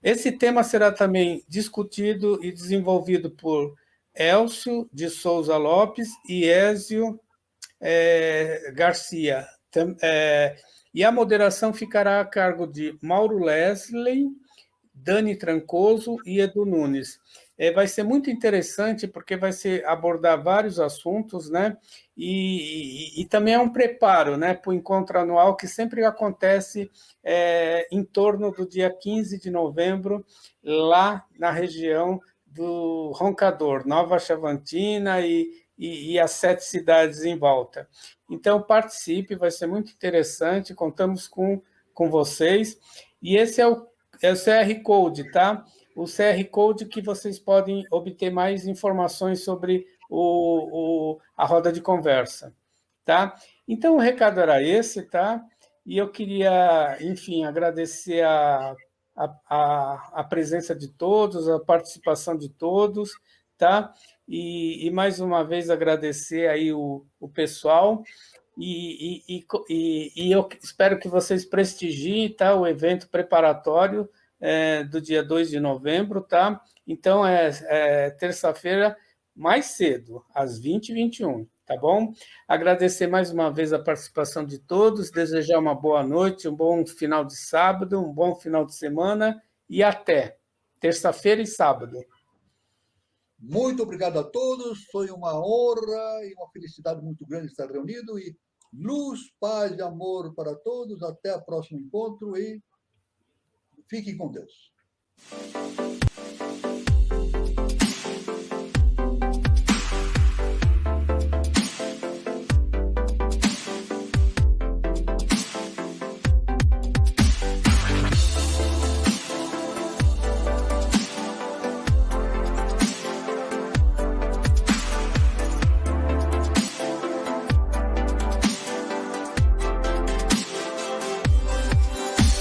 Esse tema será também discutido e desenvolvido por Elcio de Souza Lopes e Ézio Garcia. E a moderação ficará a cargo de Mauro Leslie, Dani Trancoso e Edu Nunes. Vai ser muito interessante, porque vai abordar vários assuntos, né? E também é um preparo, né, para o encontro anual que sempre acontece em torno do dia 15 de novembro, lá na região do Roncador, Nova Chavantina e as 7 cidades em volta. Então, participe, vai ser muito interessante, contamos com vocês. E esse é o QR Code, tá? O QR Code que vocês podem obter mais informações sobre a roda de conversa, tá? Então, o recado era esse, tá? E eu queria, enfim, agradecer a presença de todos, a participação de todos, tá? E mais uma vez agradecer aí o pessoal, e eu espero que vocês prestigiem, tá, o evento preparatório do dia 2 de novembro, tá? Então, terça-feira, mais cedo, às 20h21, tá bom? Agradecer mais uma vez a participação de todos, desejar uma boa noite, um bom final de sábado, um bom final de semana, e até terça-feira e sábado. Muito obrigado a todos, foi uma honra e uma felicidade muito grande estar reunido, e luz, paz e amor para todos, até o próximo encontro e fiquem com Deus.